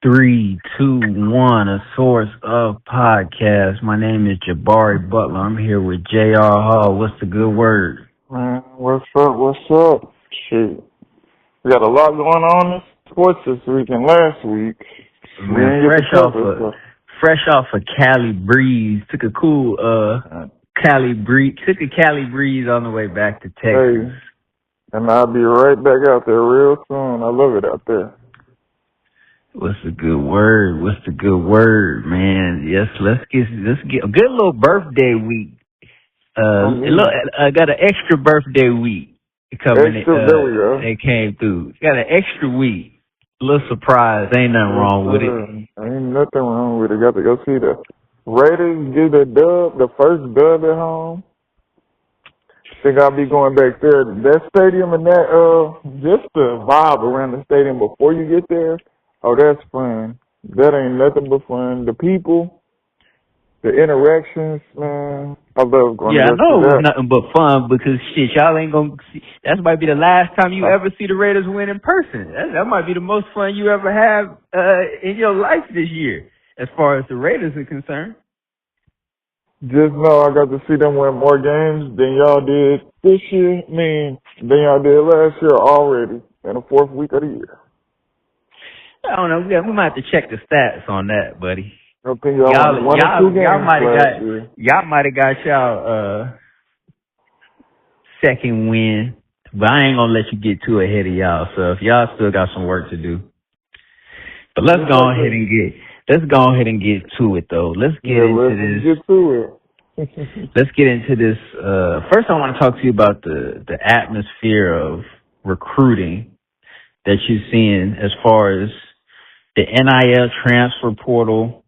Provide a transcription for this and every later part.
Three, two, one, a source of podcast. My name is Jabari Butler. I'm here with J.R. Hall. What's the good word? Man, what's up? What's up? Shoot. We got a lot going on in sports this week and last week. Man, fresh off a Cali breeze. Took a cool Cali breeze on the way back to Texas. Hey, and I'll be right back out there real soon. I love it out there. What's the good word? Man? Yes, let's get a good little birthday week. I got an extra birthday week coming. They came through. Got an extra week. A little surprise. Ain't nothing wrong with it. Ain't nothing wrong with it. Got to go see the Raiders get the first dub at home. Think I'll be going back there. That stadium and that just the vibe around the stadium before you get there. Oh, that's fun. That ain't nothing but fun. The people, the interactions, man. I love going. Yeah, I know it was nothing but fun because shit, y'all ain't gonna see. That might be the last time you ever see the Raiders win in person. That might be the most fun you ever have in your life this year, as far as the Raiders are concerned. Just know I got to see them win more games than y'all did this year. Than y'all did last year already in the fourth week of the year. I don't know. We might have to check the stats on that, buddy. I think y'all might have got y'all second win, but I ain't gonna let you get too ahead of y'all. So if y'all still got some work to do, but let's go ahead and get to it though. Let's get into this. First, I want to talk to you about the atmosphere of recruiting that you're seeing as far as the NIL transfer portal,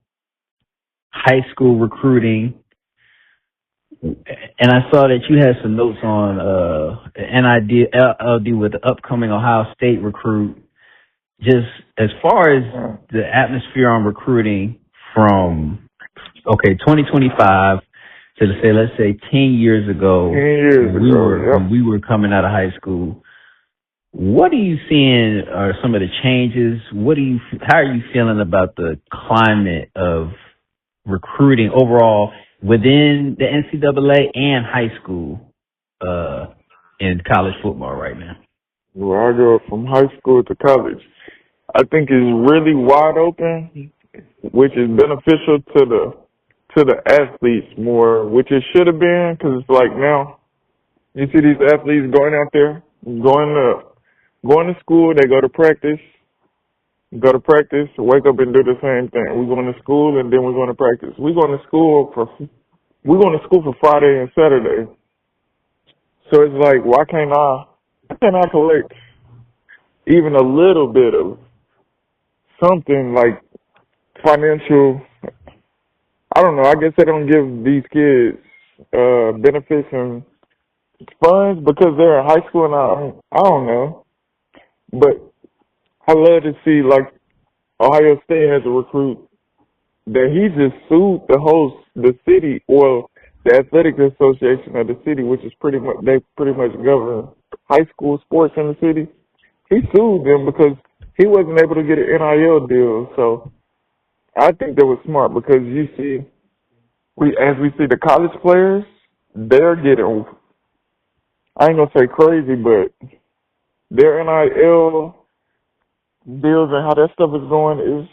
high school recruiting, and I saw that you had some notes on NIL with the upcoming Ohio State recruit. Just as far as the atmosphere on recruiting from 2025 to let's say 10 years ago, when we were coming out of high school. What are you seeing are some of the changes? How are you feeling about the climate of recruiting overall within the NCAA and high school in college football right now? Well, I go from high school to college. I think it's really wide open, which is beneficial to the athletes more, which it should have been, because it's like now you see these athletes going out there, going to school, they go to practice, wake up and do the same thing. We're going to school and then we're going to practice. We're going to school for Friday and Saturday. So it's like, why can't I collect even a little bit of something like financial? I don't know. I guess they don't give these kids benefits and funds because they're in high school, and I don't know. But I love to see, like, Ohio State has a recruit that he just sued the city, or the athletic association of the city, which is pretty much govern high school sports in the city. He sued them because he wasn't able to get an NIL deal. So I think that was smart because you see, as we see the college players, they're getting, I ain't gonna say crazy, but their NIL deals and how that stuff is going is.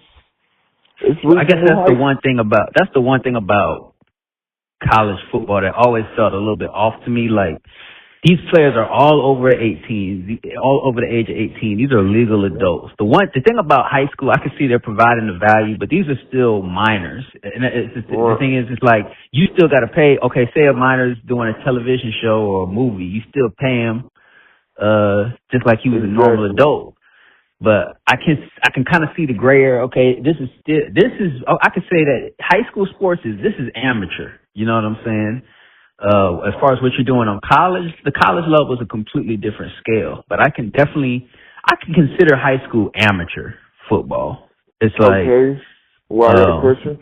I guess that's the one thing about college football that always felt a little bit off to me. Like, these players are all over 18, all over the age of 18. These are legal adults. The thing about high school, I can see they're providing the value, but these are still minors. And the thing is, it's like, you still got to pay. Okay, say a minor's doing a television show or a movie, you still pay him just like he was a normal adult. But I can kind of see the gray area. Okay, I could say that high school sports is amateur. You know what I'm saying? As far as what you're doing on college, the college level is a completely different scale. But I can consider high school amateur football. It's like, okay. Well, I got a question.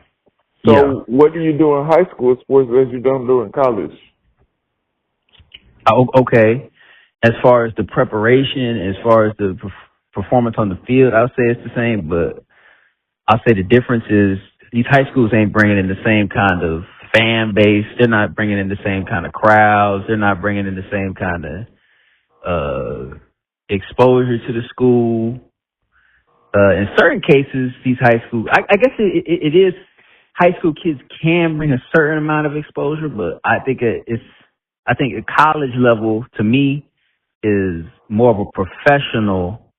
So, What do you do in high school sports that you don't do in college? Okay, as far as the preparation, as far as the performance on the field, I would say it's the same. But I'll say the difference is these high schools ain't bringing in the same kind of fan base. They're not bringing in the same kind of crowds. They're not bringing in the same kind of exposure to the school. In certain cases, these high schools, I guess it is, high school kids can bring a certain amount of exposure, but I think I think a college level to me is more of a professional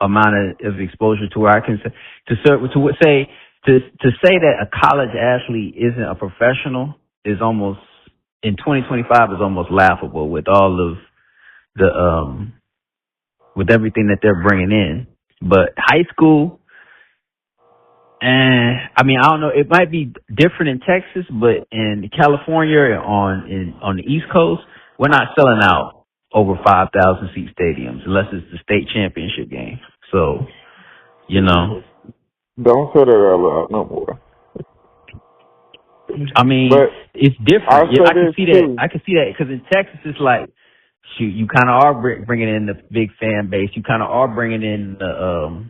amount of exposure to where I can say to say that a college athlete isn't a professional is almost in 2025 is almost laughable with all of the with everything that they're bringing in. But high school, and I mean, I don't know, it might be different in Texas, but in California on the East Coast, we're not selling out over 5,000 seat stadiums unless it's the state championship game. So, you know, don't say that out loud no more. I mean, but it's different. I can see that. Too. I can see that because in Texas, it's like, shoot, you kind of are bringing in the big fan base. You kind of are bringing in the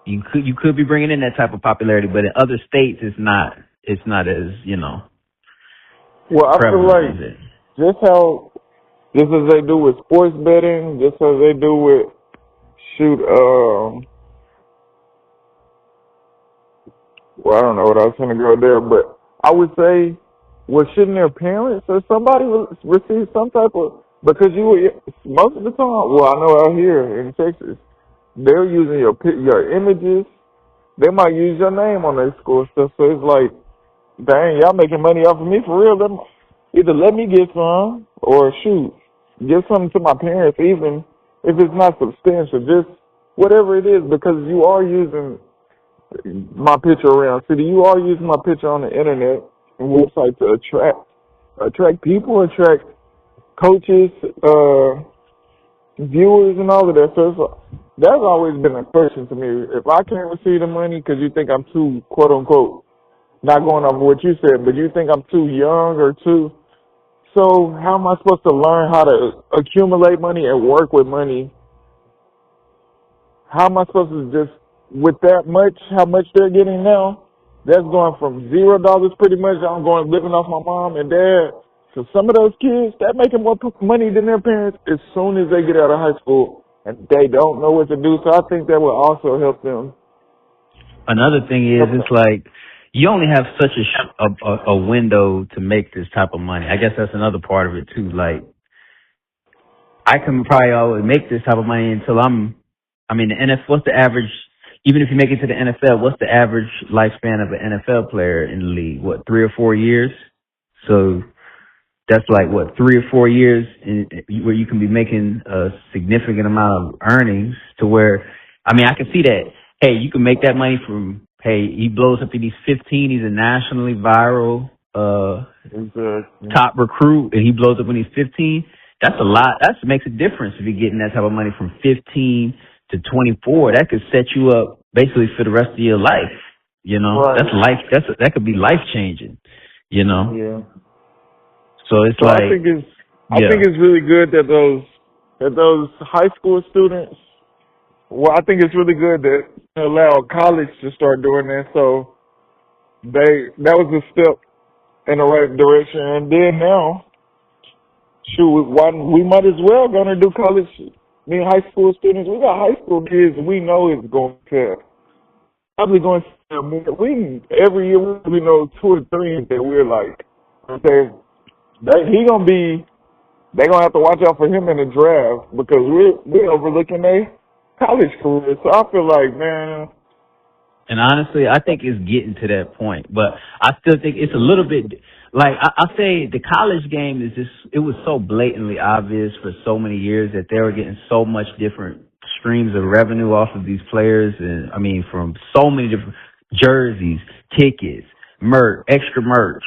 you could be bringing in that type of popularity, but in other states, it's not as, you know. Well, I feel like just as they do with sports betting, just as they do with well, I don't know what I was going to go there, but I would say, well, shouldn't their parents or somebody receive some type of, because most of the time, well, I know out here in Texas, they're using your images. They might use your name on their school stuff. So it's like, dang, y'all making money off of me for real. Either let me get some or shoot, give something to my parents, even if it's not substantial, just whatever it is, because you are using my picture around city. You are using my picture on the internet and website to attract people, attract coaches, viewers, and all of that. So that's always been a question to me. If I can't receive the money because you think I'm too, quote unquote, not going off of what you said, but you think I'm too young or too, so how am I supposed to learn how to accumulate money and work with money? How am I supposed to just, with that much, how much they're getting now, that's going from $0 pretty much. I'm going living off my mom and dad. So some of those kids, they're making more money than their parents as soon as they get out of high school, and they don't know what to do. So I think that will also help them. Another thing is, it's like you only have such a window to make this type of money. I guess that's another part of it too. Like, I can probably always make this type of money until the NFL, what's the average, even if you make it to the NFL, what's the average lifespan of an NFL player in the league? What, 3 or 4 years? So that's like, 3 or 4 years where you can be making a significant amount of earnings to where, I can see that, hey, you can make that money from, hey, he blows up and he's 15, he's a nationally viral top recruit, and he blows up when he's 15. That's a lot. That makes a difference if you're getting that type of money from 15 to 24. That could set you up basically for the rest of your life. You know, right. That's life. That could be life changing. You know. Yeah. So it's I think it's really good that those high school students. Well, I think it's really good that they allow college to start doing that. So that was a step in the right direction. And then now, shoot, we might as well gonna do college. High school students. We got high school kids we know is going to probably going to every year we know 2 or 3 that we're like, okay, they're gonna have to watch out for him in the draft because we're overlooking their college career. So I feel like, man. And honestly, I think it's getting to that point, but I still think it's a little bit like I say the college game is just, it was so blatantly obvious for so many years that they were getting so much different streams of revenue off of these players. And from so many different jerseys, tickets, extra merch,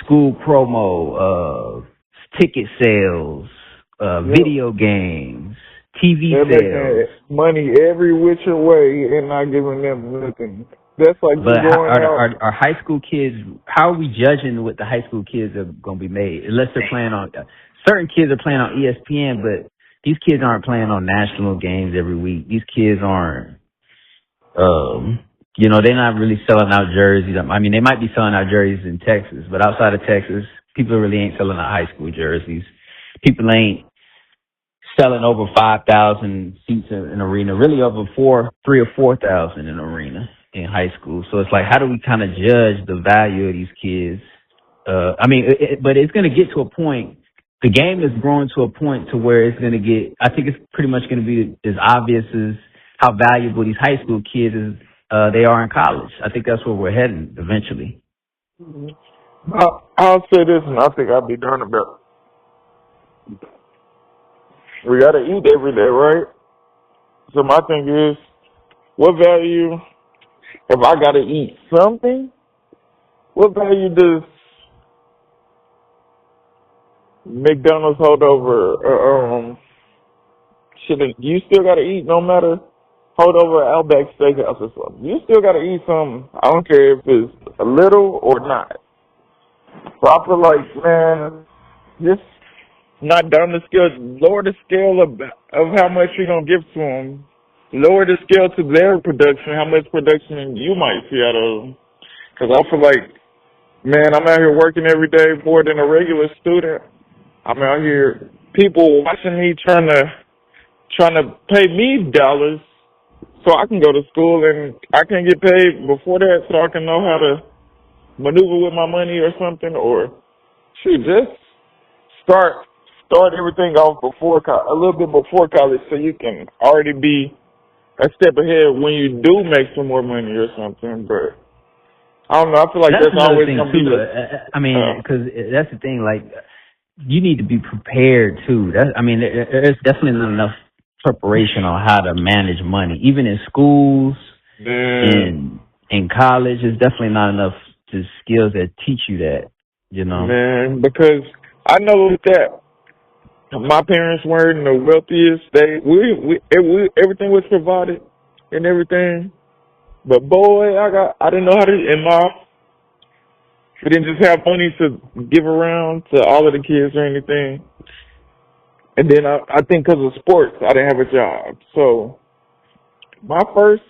school promo, ticket sales, video games, TV sales. Money every which way and not giving them nothing. That's like, but are high school kids, how are we judging what the high school kids are going to be made? Unless they're playing on, certain kids are playing on ESPN, but these kids aren't playing on national games every week. These kids aren't, they're not really selling out jerseys. I mean, they might be selling out jerseys in Texas, but outside of Texas, people really ain't selling out high school jerseys. People ain't selling over 5,000 seats in an arena, really over 3,000 or 4,000 in an arena in high school. So it's like, how do we kind of judge the value of these kids? But it's going to get to a point. The game is growing to a point to where it's going to get. I think it's pretty much going to be as obvious as how valuable these high school kids they are in college. I think that's where we're heading eventually. I'll say this, and I think I'll be done about it. We got to eat every day, right? So my thing is, what value, if I got to eat something, what value does McDonald's hold over? You still got to eat no matter, hold over Outback Steakhouse or something. You still got to eat something. I don't care if it's a little or not. So I feel like, man, just not down the scale, lower the scale of how much you're going to give to them. Lower the scale to their production, how much production you might see out of them. Because I feel like, man, I'm out here working every day more than a regular student. I'm out here, people watching me trying to pay me dollars so I can go to school, and I can get paid before that so I can know how to maneuver with my money or something, or shoot, just start everything off before a little bit before college so you can already be a step ahead when you do make some more money or something. But I don't know. I feel like that's always going to be because that's the thing. Like, you need to be prepared too. There's definitely not enough preparation on how to manage money, even in schools, in college. There's definitely not enough skills that teach you that. Man, because I know that my parents weren't the wealthiest. Everything was provided and everything. But boy, I didn't know how to, we didn't just have money to give around to all of the kids or anything. And then I think because of sports, I didn't have a job. So my first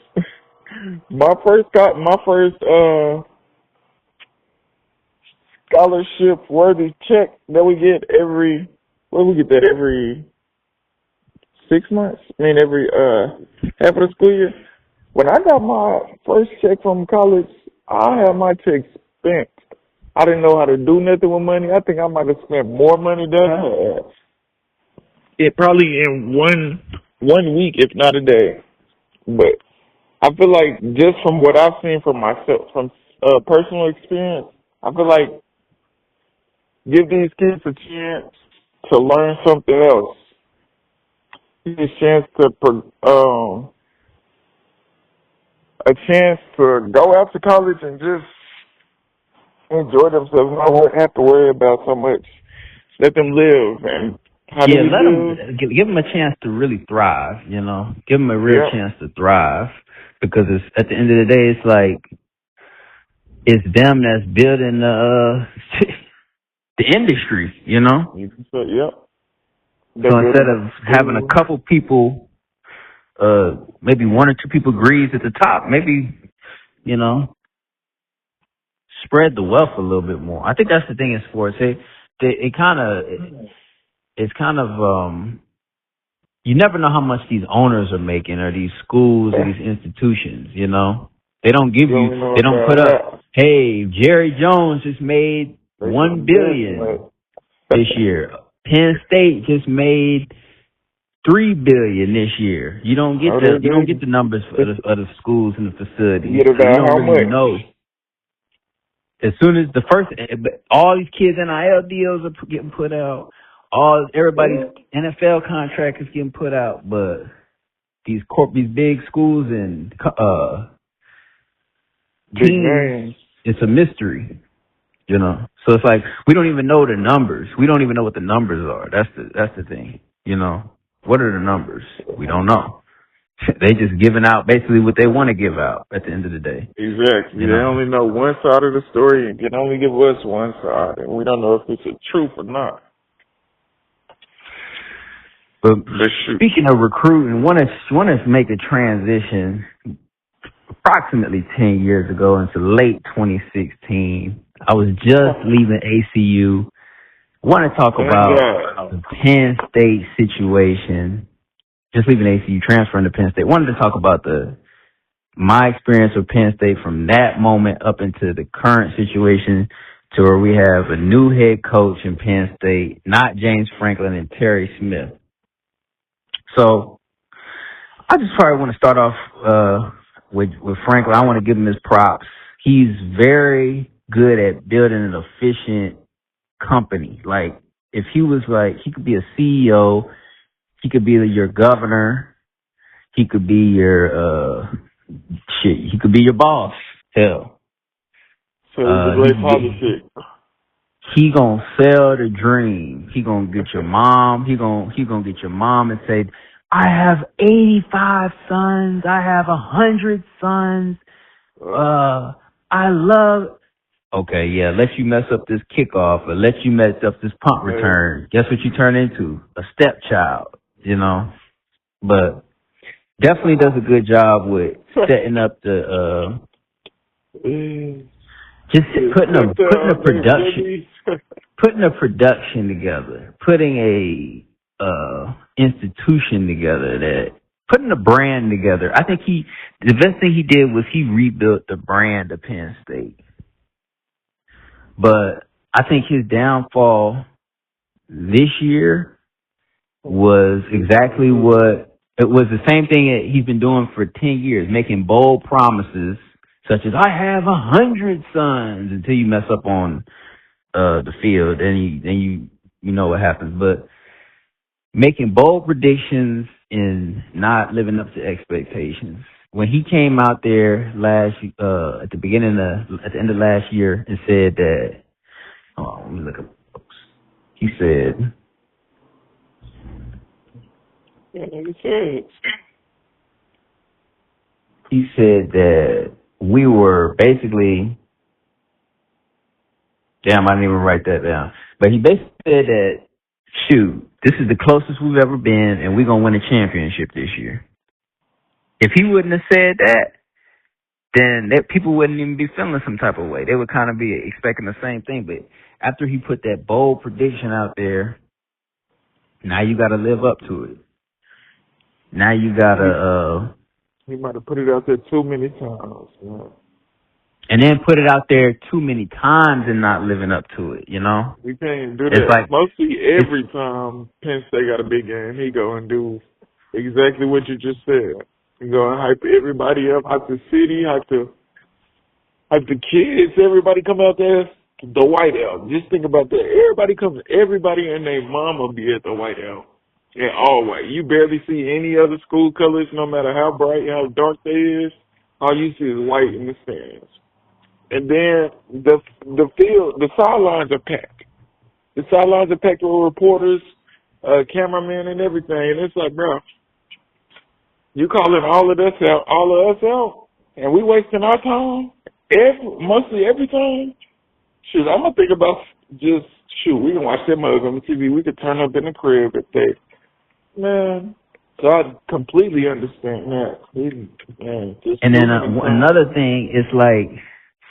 scholarship worthy check that we get every 6 months? Every half of the school year. When I got my first check from college, I had my check spent. I didn't know how to do nothing with money. I think I might have spent more money than I had. It probably in one week, if not a day. But I feel like just from what I've seen from myself, from personal experience, I feel like give these kids a chance to learn something else. Give a chance to go out to college and just enjoy themselves. Not have to worry about so much. Let them live. And give them a chance to really thrive. Give them a real chance to thrive, because it's at the end of the day, it's like it's them that's building the industry. Yep. So instead of having a couple people, maybe one or two people grease at the top, maybe, spread the wealth a little bit more. I think that's the thing in sports. It's kind of, you never know how much these owners are making, or these schools or these institutions, They don't give you, they don't put up, hey, Jerry Jones just made $1 billion this year. Penn State just made $3 billion this year. You don't get the numbers of the schools and the facilities. You don't really know. As soon as all these kids' NIL deals are getting put out, everybody's NFL contract is getting put out, but these big schools and teams, it's a mystery. So it's like we don't even know the numbers. We don't even know what the numbers are. That's the thing. What are the numbers? We don't know. They just giving out basically what they want to give out at the end of the day. Exactly. They only know one side of the story and can only give us one side, and we don't know if it's the truth or not. But speaking of recruiting, want to make a transition approximately 10 years ago into late 2016. I was just leaving ACU. Want to talk about the Penn State situation. Just leaving ACU, transferring to Penn State. Wanted to talk about my experience with Penn State from that moment up into the current situation to where we have a new head coach in Penn State, not James Franklin and Terry Smith. So I just probably want to start off with Franklin. I want to give him his props. He's very good at building an efficient company. Like, if he was he could be a CEO, he could be your governor, he could be your he could be your boss. Hell. So he's a great politician. He gonna sell the dream. He gonna get your mom. He gonna get your mom and say, I have 85 sons. I have 100 sons. I love. Okay, yeah. Let you mess up this kickoff, or let you mess up this punt return. Guess what you turn into? A stepchild. You know. But definitely does a good job with setting up the just putting a production together, putting a institution together, putting a brand together. I think the best thing he did was he rebuilt the brand of Penn State. But I think his downfall this year was exactly it was the same thing that he's been doing for 10 years, making bold promises such as I have 100 sons until you mess up on the field, and you know what happens. But making bold predictions and not living up to expectations. When he came out there at the end of last year and said that, let me look up. He said, he said that we were basically, damn, I didn't even write that down. But he basically said that, shoot, this is the closest we've ever been, and we're going to win a championship this year. If he wouldn't have said that, then people wouldn't even be feeling some type of way. They would kind of be expecting the same thing. But after he put that bold prediction out there, now you got to live up to it. Now you got to... he might have put it out there too many times. Man. And then put it out there too many times and not living up to it, you know? We can't do that. It's like, mostly every time Penn State got a big game, he go and do exactly what you just said. He go and hype everybody up, hype the city, hype the kids. Everybody come out there. The White House. Just think about that. Everybody and their mama be at the White House. And all white. You barely see any other school colors, no matter how bright, how dark they is. All you see is white in the stands. And then the field, the sidelines are packed. The sidelines are packed with reporters, cameramen, and everything. And it's like, bro, you calling all of us out, and we wasting our time, mostly every time. Shoot, I'm gonna think about we can watch that mug on the TV. We could turn up in the crib if they, man. So I completely understand that. And then another thing is like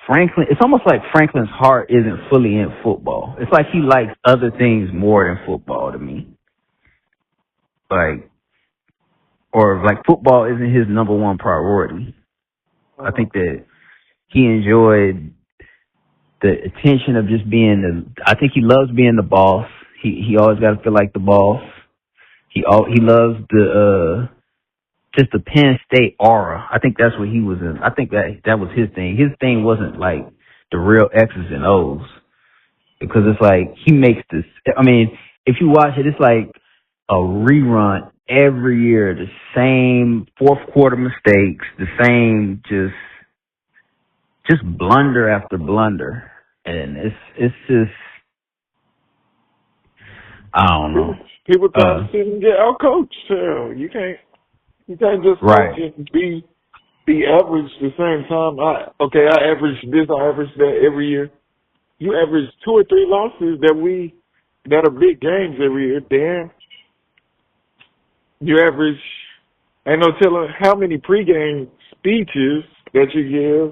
Franklin. It's almost like Franklin's heart isn't fully in football. It's like he likes other things more than football to me. Or football isn't his number one priority. I think that he enjoyed the attention of just being I think he loves being the boss. He always got to feel like the boss. He loves just the Penn State aura. I think that's what he was in. I think that was his thing. His thing wasn't like the real X's and O's, because it's like he makes this. I mean, if you watch it, it's like a rerun every year. The same fourth quarter mistakes, the same just blunder after blunder, and it's just, I don't know. People try to sit and get out coached. You can't just coach and be average the same time. I average this, I average that every year. You average 2 or 3 losses that are big games every year. Damn, You average, ain't no telling how many pregame speeches that you give.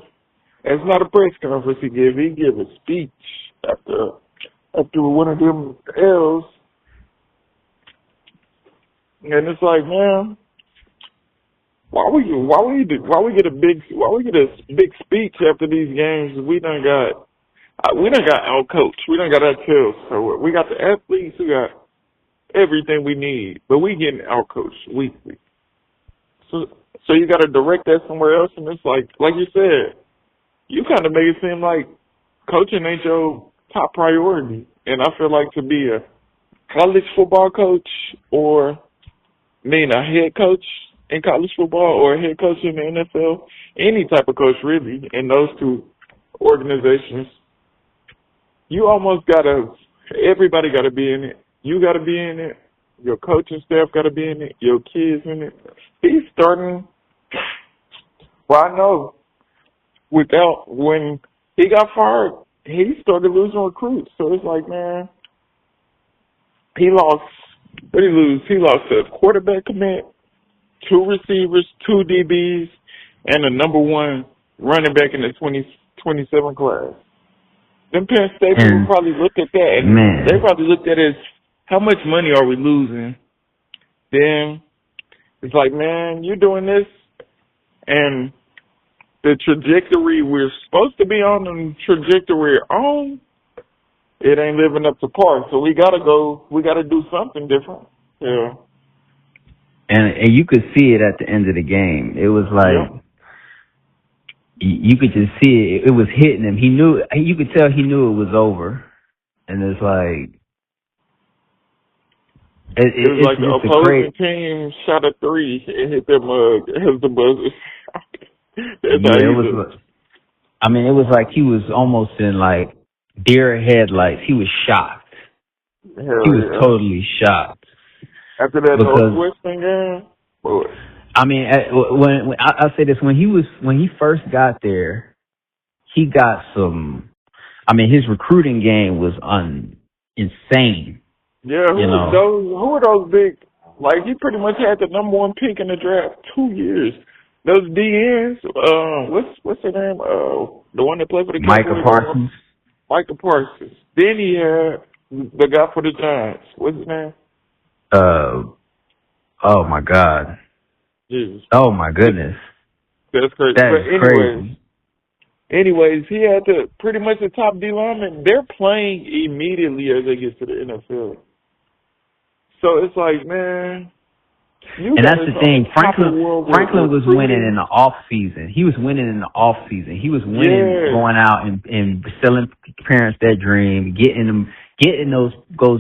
It's not a press conference he give. He give a speech after one of them L's. And it's like, man, why we get a big speech after these games? We done got out coached. We done got our tails. So we got the athletes who got everything we need, but we getting out coached weekly. So you got to direct that somewhere else, and it's like you said, you kind of make it seem like coaching ain't your top priority. And I feel like to be a college football coach or a head coach in college football or a head coach in the NFL, any type of coach really in those two organizations, you almost everybody got to be in it. You got to be in it. Your coaching staff got to be in it. Your kids in it. He's starting, well, I know when he got fired, he started losing recruits. So it's like, man, what did he lose? He lost a quarterback commit, 2 receivers, 2 DBs, and a number 1 running back in the 2027 class. Them Penn State people probably looked at that, and they probably looked at it as, how much money are we losing? Then it's like, man, you're doing this, and the trajectory we're supposed to be on and trajectory we're on, it ain't living up to par. So we gotta do something different. Yeah. And you could see it at the end of the game. It was like, you could just see it. It was hitting him. You could tell he knew it was over. And it's like, it was like the opposing team shot a 3 and hit their mug. It was the buzzer. It was like he was almost in like deer headlights. He was shocked. He was totally shocked. After that Northwestern game? Boy. When I'll say this, when he first got there, he got his recruiting game was insane. Yeah, who are those big, like he pretty much had the number 1 pick in the draft 2 years. Those DNs, what's their name? The one that played for the Micah Parsons. Micah Parsons. Then he had the guy for the Giants. What's his name? Oh my God. Jesus. Oh my goodness. That's crazy. Anyways, he had pretty much the top D lineman. They're playing immediately as they get to the NFL. So it's like, man. And that's the thing. Franklin was winning in the off season. He was winning in the off season. He was winning, going out and selling parents their dream, getting those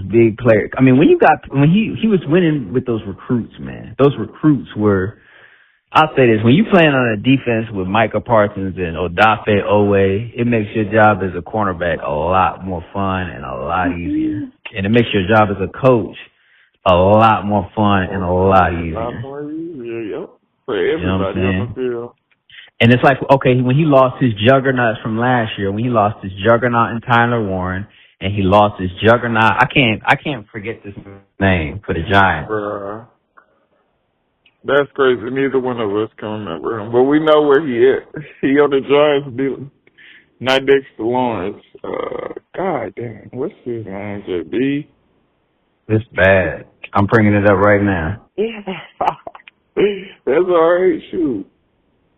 big players. When he was winning with those recruits, man. Those recruits were. I'll say this: when you playing on a defense with Micah Parsons and Odafe Owe, it makes your job as a cornerback a lot more fun and a lot easier, and it makes your job as a coach a lot more fun and a lot easier. A lot more easier, yep. For everybody on the field. And it's like, okay, when he lost his juggernauts from last year, when he lost his juggernaut in Tyler Warren, and he lost his juggernaut, I can't forget this name for the Giants. That's crazy. Neither one of us can remember him, but we know where he is. He on the Giants deal, not next to Lawrence. God damn, what's his name? JB. It's bad. I'm bringing it up right now. That's all right. Shoot.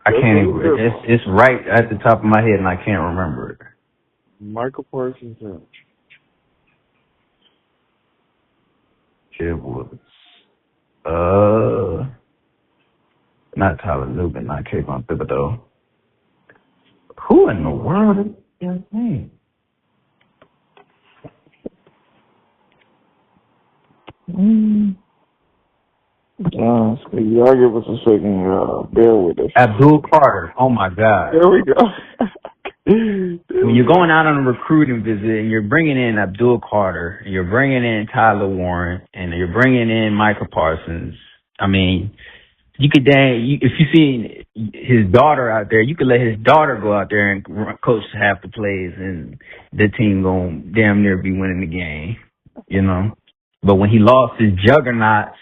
I can't even. It's right at the top of my head, and I can't remember it. Michael Parsons. It was. Not Tyler Newton, not Kayvon Thibodeau. Who in the world is his name? Y'all give us a second. Bear with us. Abdul Carter. Oh my God. There we go. When you're going out on a recruiting visit and you're bringing in Abdul Carter, and you're bringing in Tyler Warren, and you're bringing in Micah Parsons, you could if you see his daughter out there, you could let his daughter go out there and coach half the plays, and the team gonna damn near be winning the game, But when he lost his juggernauts,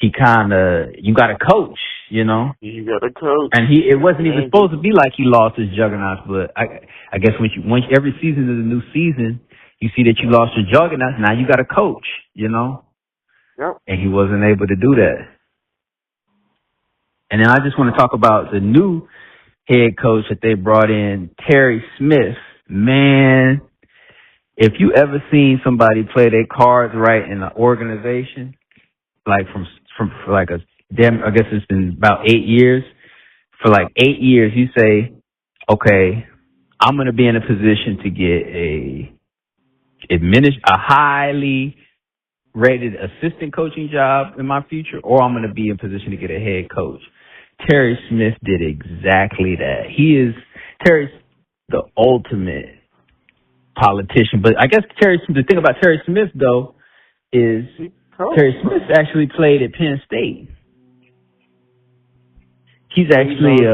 you got to coach, you know. You got to coach. And it wasn't even supposed to be like he lost his juggernauts, but I guess once every season is a new season, you see that you lost your juggernauts. Now you got to coach, you know. Yep. And he wasn't able to do that. And then I just want to talk about the new head coach that they brought in, Terry Smith. Man, if you ever seen somebody play their cards right in an organization, like from like I guess it's been about 8 years. For like 8 years, you say, okay, I'm going to be in a position to get a highly rated assistant coaching job in my future, or I'm going to be in position to get a head coach. Terry Smith did exactly that. Terry's the ultimate politician. But I guess the thing about Terry Smith, though, is Terry Smith actually played at Penn State. He's actually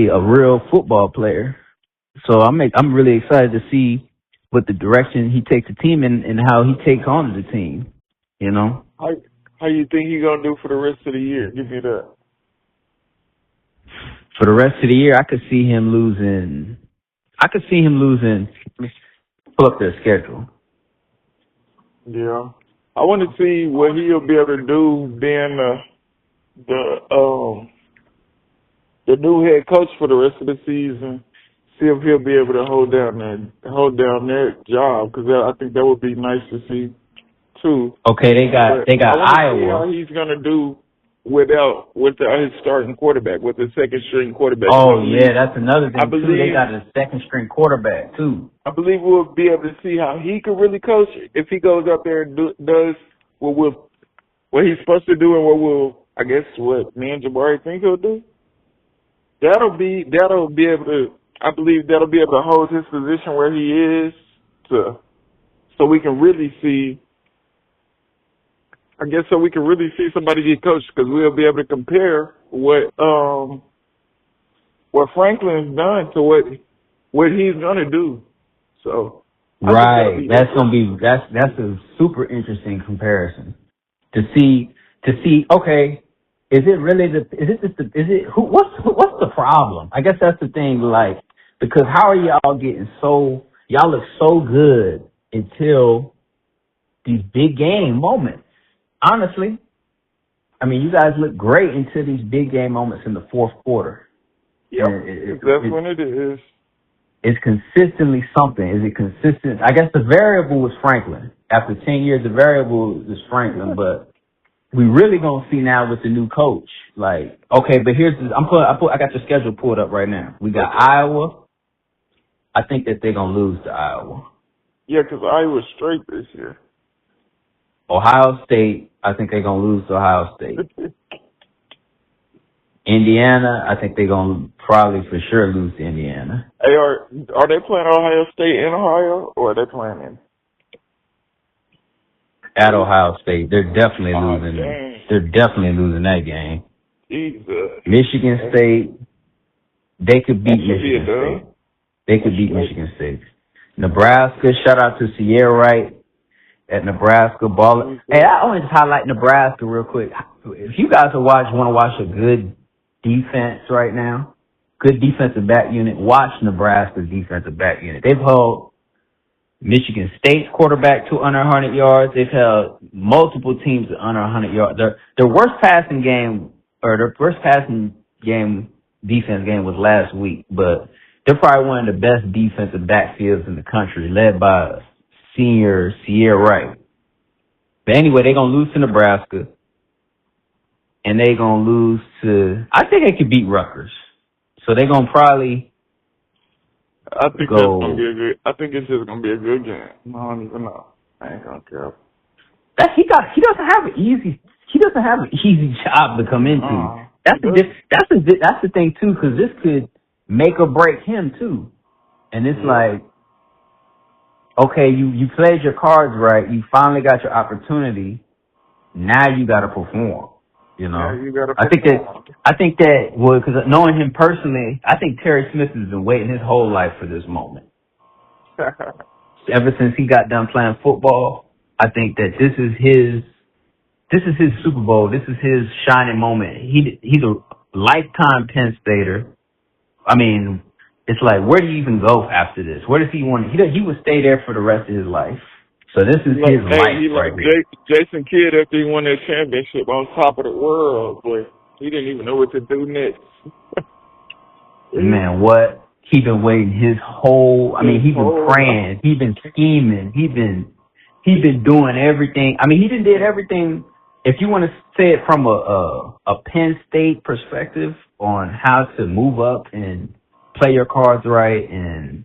a real football player. So I'm really excited to see what the direction he takes the team in and how he takes on the team. You know. How you think he's gonna do for the rest of the year? Give me that. For the rest of the year, I could see him losing. Let me pull up their schedule. Yeah, I want to see what he'll be able to do being the new head coach for the rest of the season. See if he'll be able to hold down that job, because I think that would be nice to see too. Okay, they got Iowa. See how he's gonna do without his starting quarterback, with the second string quarterback. Oh yeah, that's another thing too. They got a second string quarterback too. I believe we'll be able to see how he can really coach if he goes up there and does what he's supposed to do, and what me and Jabari think he'll do. That'll be able to. I believe that'll be able to hold his position where he is, so we can really see. I guess so we can really see somebody get coached, because we'll be able to compare what Franklin's done to what he's gonna do. So right, that's a super interesting comparison to see. Okay, is it really what's the problem? I guess that's the thing. Like, because how are y'all y'all look so good until these big game moments? Honestly, I mean, you guys look great until these big game moments in the fourth quarter. Yep, that's when it is. It's consistently something. Is it consistent? I guess the variable was Franklin. After 10 years, the variable is Franklin. But we really gonna see now with the new coach. Like, okay, but I got your schedule pulled up right now. We got Iowa. I think that they're gonna lose to Iowa. Yeah, because Iowa's straight this year. Ohio State, I think they're going to lose to Ohio State. Indiana, I think they're going to probably for sure lose to Indiana. Hey, are they playing Ohio State in Ohio, or are they playing in? At Ohio State, they're definitely losing. Dang. They're definitely losing that game. Jesus. Michigan State, they could beat Michigan State. They could beat Michigan State. Nebraska, shout out to Sierra Wright at Nebraska ball. Hey, I want to just highlight Nebraska real quick. If you guys want to watch a good defense right now, good defensive back unit, watch Nebraska's defensive back unit. They've held Michigan State's quarterback to under 100 yards. They've held multiple teams to under 100 yards. Their worst passing defense game was last week, but they're probably one of the best defensive backfields in the country, led by senior Sierra Wright. But anyway, they're going to lose to Nebraska. And they're going to lose to, I think they could beat Rutgers. So they're going to probably I think that's going to be a good, I think it's just going to be a good game. I don't even know. I ain't going to care. He doesn't have an easy job to come into. That's the thing too, because this could make or break him too. And it's like, okay, you played your cards right. You finally got your opportunity. Now you got to perform. You know, yeah, you gotta I think that because knowing him personally, I think Terry Smith has been waiting his whole life for this moment. Ever since he got done playing football, I think that this is this is his Super Bowl. This is his shining moment. He's a lifetime Penn Stater. I mean, it's like, where do you even go after this? Where does he want? He would stay there for the rest of his life. So this is his life right here. Jason Kidd after he won that championship on top of the world, boy. He didn't even know what to do next. Man, what? He been waiting his whole. I mean, he been praying. He been scheming. He been doing everything. I mean, he did everything. If you want to say it from a Penn State perspective on how to move up and play your cards right and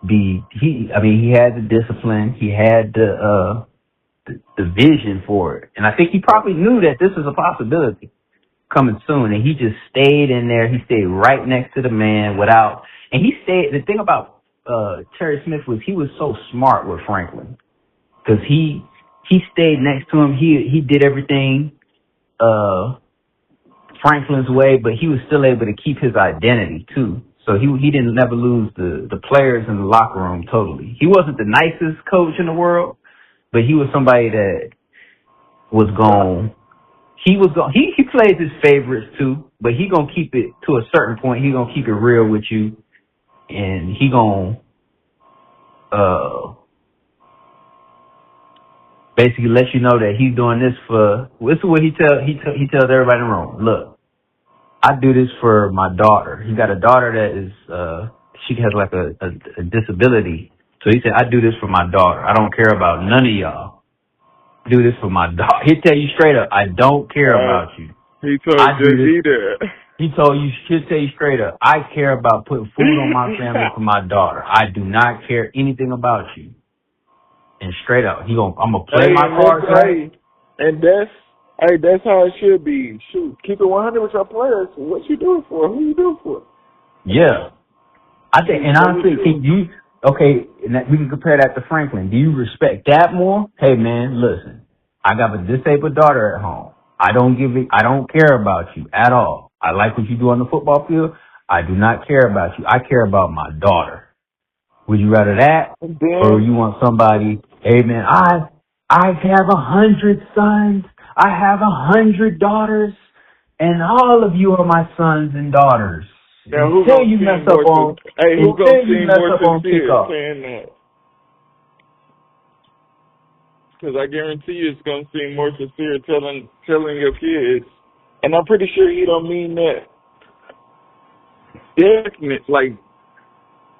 he had the discipline, he had the vision for it. And I think he probably knew that this was a possibility coming soon, and he just stayed in there. He stayed right next to the man and he stayed. The thing about Terry Smith was he was so smart with Franklin, because he stayed next to him. He did everything Franklin's way, but he was still able to keep his identity too. So he didn't never lose the players in the locker room totally. He wasn't the nicest coach in the world, but he was somebody that was he plays his favorites too, but he gonna keep it to a certain point. He gonna keep it real with you, and he gonna basically let you know that he's doing this for. This is what he tells everybody in the room. Look, I do this for my daughter. He got a daughter that is she has like a disability. So he said, I do this for my daughter. I don't care about none of y'all. I do this for my daughter. He'll tell you straight up, I don't care about you. He told you that. He'll tell you straight up, I care about putting food on my family for my daughter. I do not care anything about you. And straight up, I'm gonna play my cards right. And that's how it should be. Shoot, keep it 100 with your players. What you do it for? Who you do it for? Yeah, I think. And honestly, we can compare that to Franklin. Do you respect that more? Hey man, listen, I got a disabled daughter at home. I don't care about you at all. I like what you do on the football field. I do not care about you. I care about my daughter. Would you rather that, or you want somebody? Hey man, I have 100 sons. I have 100 daughters, and all of you are my sons and daughters. Now, who gonna seem more sincere saying that? Because I guarantee you it's going to seem more sincere telling your kids. And I'm pretty sure he don't mean that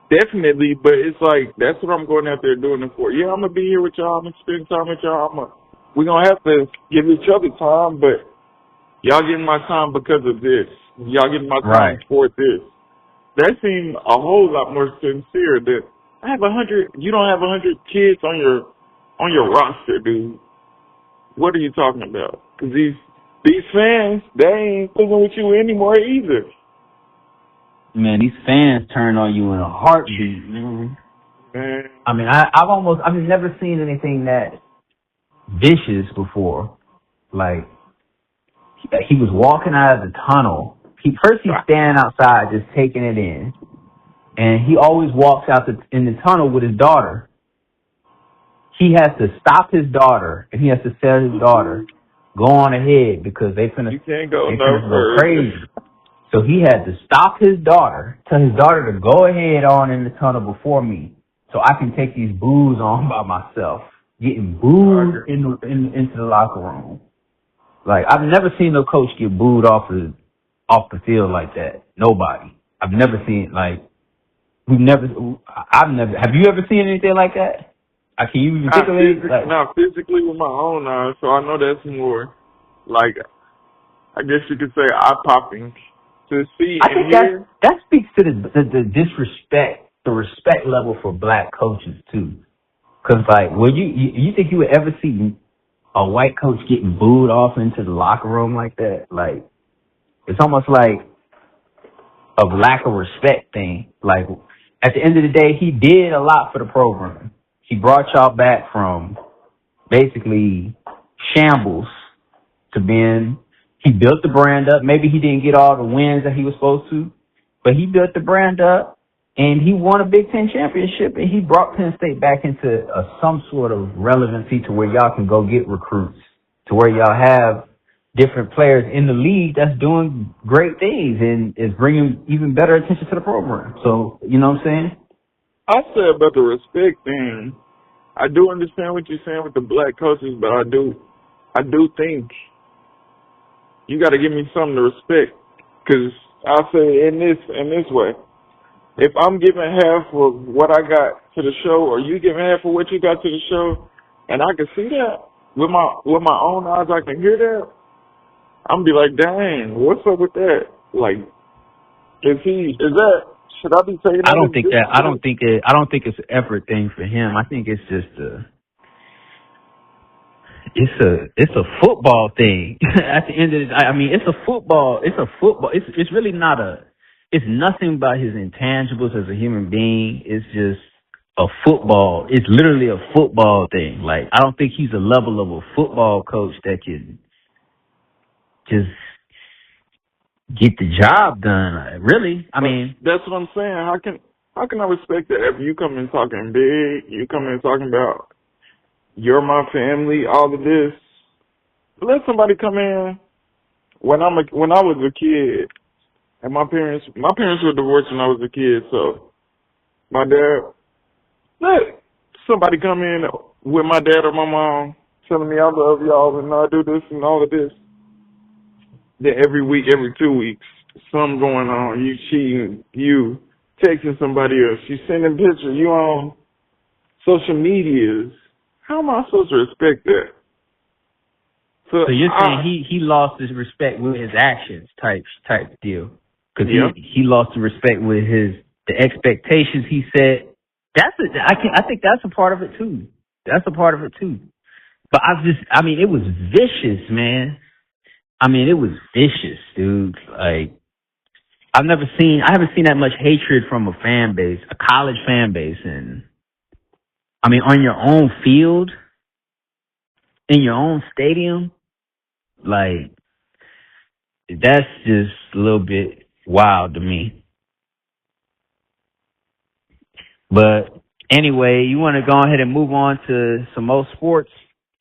definitely, but it's like, that's what I'm going out there doing it for. Yeah, I'm going to be here with y'all. I'm going to spend time with y'all. We're going to have to give each other time, but y'all getting my time because of this. Y'all getting my time for this. That seemed a whole lot more sincere than I have 100. You don't have 100 kids on your roster, dude. What are you talking about? Because these fans, they ain't fooling with you anymore either. Man, these fans turn on you in a heartbeat, man. I mean, I've never seen anything that vicious before. Like, he was walking out of the tunnel. He's standing outside just taking it in. And he always walks out in the tunnel with his daughter. He has to stop his daughter, and he has to tell his daughter, go on ahead, because they finna go crazy. So he had to stop his daughter, tell his daughter to go ahead on in the tunnel before me, so I can take these boos on by myself. Getting booed into the locker room. Like, I've never seen no coach get booed off the field like that. Nobody. I've never seen, like, have you ever seen anything like that? Can you even not physically with my own eyes, so I know that's more, like, I guess you could say eye-popping to see and hear. That speaks to the disrespect, the respect level for black coaches, too. Because, like, you think you would ever see a white coach getting booed off into the locker room like that? Like, it's almost like a lack of respect thing. Like, at the end of the day, he did a lot for the program. He brought y'all back from basically shambles to being, he built the brand up. Maybe he didn't get all the wins that he was supposed to, but he built the brand up, and he won a Big Ten championship, and he brought Penn State back into some sort of relevancy to where y'all can go get recruits to where y'all have different players in the league that's doing great things and is bringing even better attention to the program. So, you know what I'm saying? I said about the respect thing. I do understand what you're saying with the black coaches, but I do think you got to give me something to respect. Because I'll say in this way, if I'm giving half of what I got to the show, or you giving half of what you got to the show, and I can see that with my own eyes, I can hear that. I'm be like, dang, what's up with that? Like, should I be taking I that don't as think that. I don't disrespect? think it. I don't think it's an effort thing for him. I think it's just it's a football thing. At the end of the day, I mean, it's a football. It's really not a. It's nothing about his intangibles as a human being. It's just a football. It's literally a football thing. Like, I don't think he's a level of a football coach that can just get the job done. Really, I mean, That's what I'm saying. How can I respect that if you come in talking big, you come in talking about you're my family, all of this. Let somebody come in when I was a kid, and my parents were divorced when I was a kid, so my dad let somebody come in with my dad or my mom telling me I love y'all and I do this and all of this. Then every week, every 2 weeks, something going on. You cheating, you texting somebody else, you sending pictures, you on social medias. How am I supposed to respect that? so you're saying he lost his respect with his actions type deal, because Yeah. he lost the respect with the expectations he set. I think that's a part of it too. That's a part of it too. But I mean, it was vicious, man. I mean, it was vicious, dude. Like, I haven't seen that much hatred from a fan base, a college fan base, and I mean, on your own field, in your own stadium, like, that's just a little bit wild to me. But anyway, you want to go ahead and move on to some more sports,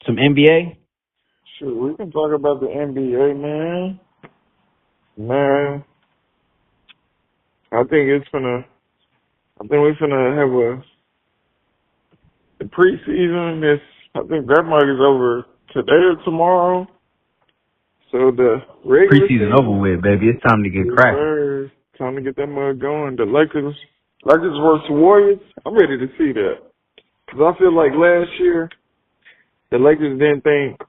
some NBA? Sure, we can talk about the NBA, man. Man, I think we're gonna have the preseason. I think that mug is over today or tomorrow. So the regular Preseason over season, with, baby. It's time to get yes, cracking. sir. Time to get that mug going. The Lakers versus Warriors. I'm ready to see that. Cause I feel like last year, the Lakers didn't think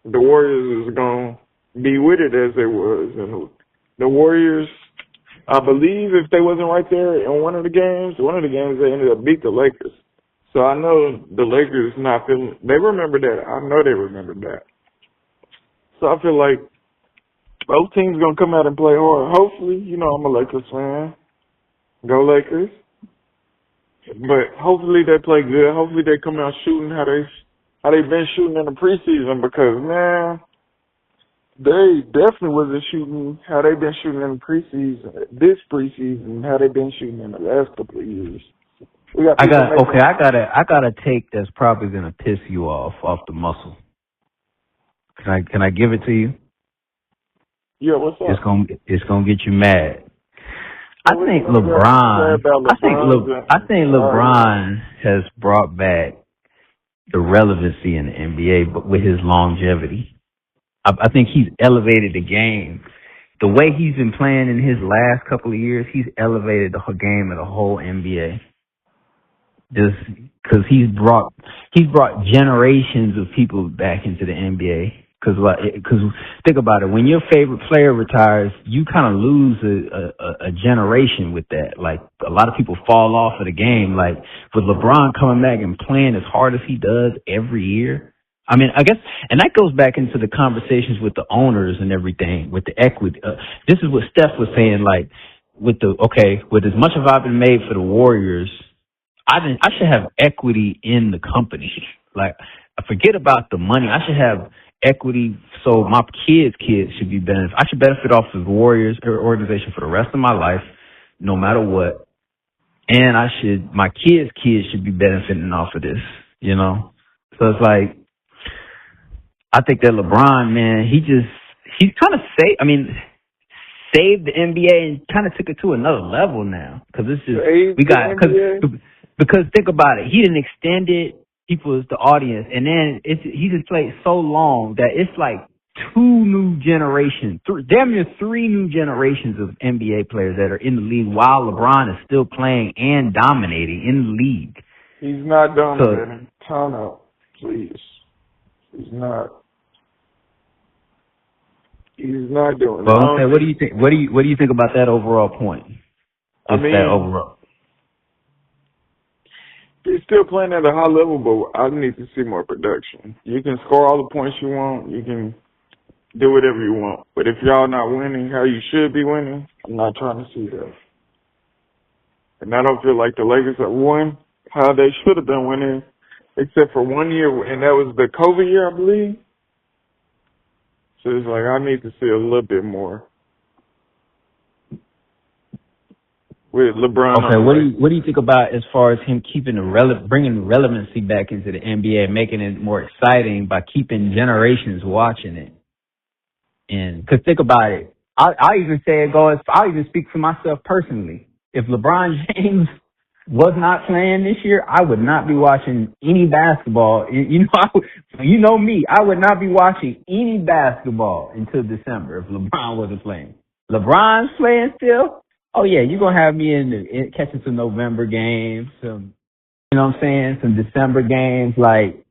the Warriors was gonna be with it as they was, and the Warriors, I believe, if they wasn't right there in one of the games they ended up beat the Lakers. So I know the Lakers not feeling. They remember that. I know they remember that. So I feel like both teams gonna come out and play hard. Hopefully, I'm a Lakers fan. Go Lakers. But hopefully they play good. Hopefully they come out shooting how they been shooting in the preseason, because man, they definitely wasn't shooting how they been shooting in the preseason, how they been shooting in the last couple of years. I got a take that's probably gonna piss you off the muscle. Can I give it to you? Yeah, what's up? It's gonna get you mad. I What think you gonna say about I think LeBron has brought back the relevancy in the NBA, but with his longevity. I think he's elevated the game. The way he's been playing in his last couple of years, he's elevated the whole game of the whole NBA. Just because he's brought generations of people back into the NBA. Because think about it, when your favorite player retires, you kind of lose a generation with that. Like, a lot of people fall off of the game. Like, with LeBron coming back and playing as hard as he does every year, I mean, I guess, and that goes back into the conversations with the owners and everything, with the equity. This is what Steph was saying, like, with as much as I've been made for the Warriors, I should have equity in the company. Like, I forget about the money. I should have equity so my kids should be benefit. I should benefit off of the Warriors organization for the rest of my life, no matter what. And my kids should be benefiting off of this, So it's like, I think that LeBron, man, he's kind of saved the NBA and kind of took it to another level now. Because this is because think about it, he didn't extend it. People, the audience, and then he just played so long that it's like two new generations, damn near three new generations of NBA players that are in the league while LeBron is still playing and dominating in the league. He's not dominating. Turn up, please. He's not. He's not doing it. Well, what do you think? What do you think about that overall point? That overall. He's still playing at a high level, but I need to see more production. You can score all the points you want. You can do whatever you want. But if y'all not winning how you should be winning, I'm not trying to see that. And I don't feel like the Lakers have won how they should have been winning, except for 1 year, and that was the COVID year, I believe. So it's like I need to see a little bit more with LeBron. Okay, what do you think about as far as him keeping bringing the relevancy back into the NBA, making it more exciting by keeping generations watching it? And because think about it, I even say it goes. I even speak for myself personally. If LeBron James was not playing this year, I would not be watching any basketball. You know me. I would not be watching any basketball until December if LeBron wasn't playing. LeBron's playing still. Oh yeah, you're gonna have me catching some November games, some, you know what I'm saying, some December games. Like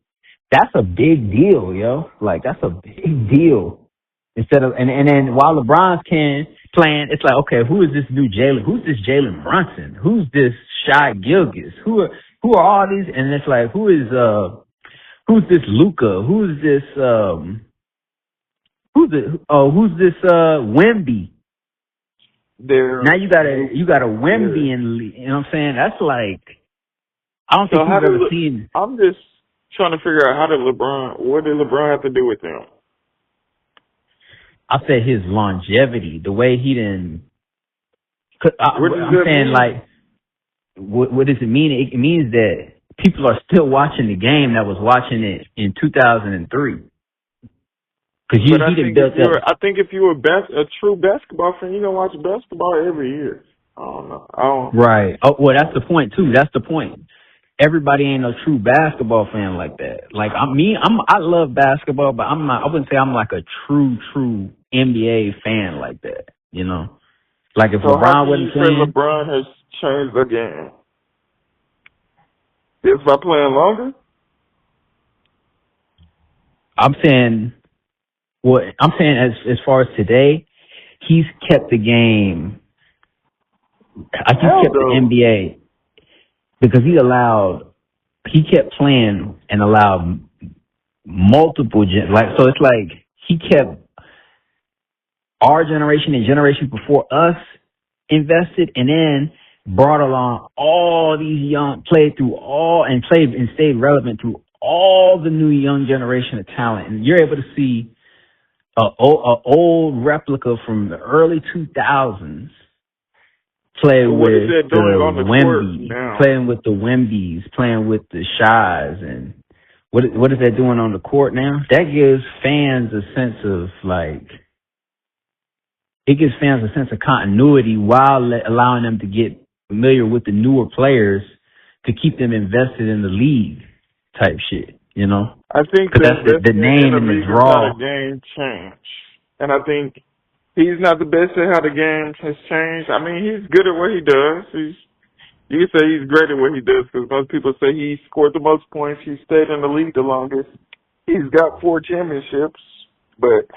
that's a big deal, yo. Like that's a big deal. Instead of and then while LeBron's playing, it's like, okay, who is this new Jalen? Who's this Jalen Brunson? Who's this Shai Gilgeous? Who are all these? And it's like, who's this Luka? Who's this Wemby? Now you got a Wemby in the league. You know what I'm saying? That's like, I don't think you've ever seen. I'm just trying to figure out what did LeBron have to do with them? I said his longevity, the way he didn't. I'm saying, like, what does it mean? It means that people are still watching the game that was watching it in 2003. Because he didn't build that. I think if you were a true basketball fan, you're gonna watch basketball every year. I don't know. Right. Oh, well, that's the point too. That's the point. Everybody ain't a true basketball fan like that. Like I love basketball, but I wouldn't say I'm like a true NBA fan like that. You know, like if LeBron wasn't playing, LeBron has changed the game. Is by playing longer? I'm saying as far as today, he's kept the game. He's kept the NBA because he kept playing and allowed multiple so it's like he kept our generation and generation before us invested, and then brought along all these played and stayed relevant through all the new young generation of talent. And you're able to see a old replica from the early 2000s play with the Wembys, playing with the Wembys, playing with the Shais, and what is that doing on the court now? That gives fans a sense of continuity while allowing them to get familiar with the newer players to keep them invested in the league type shit, you know? I think that's the name and the draw. The game change. And I think he's not the best at how the game has changed. I mean, he's good at what he does. You can say he's great at what he does because most people say he scored the most points. He stayed in the league the longest. He's got 4 championships, but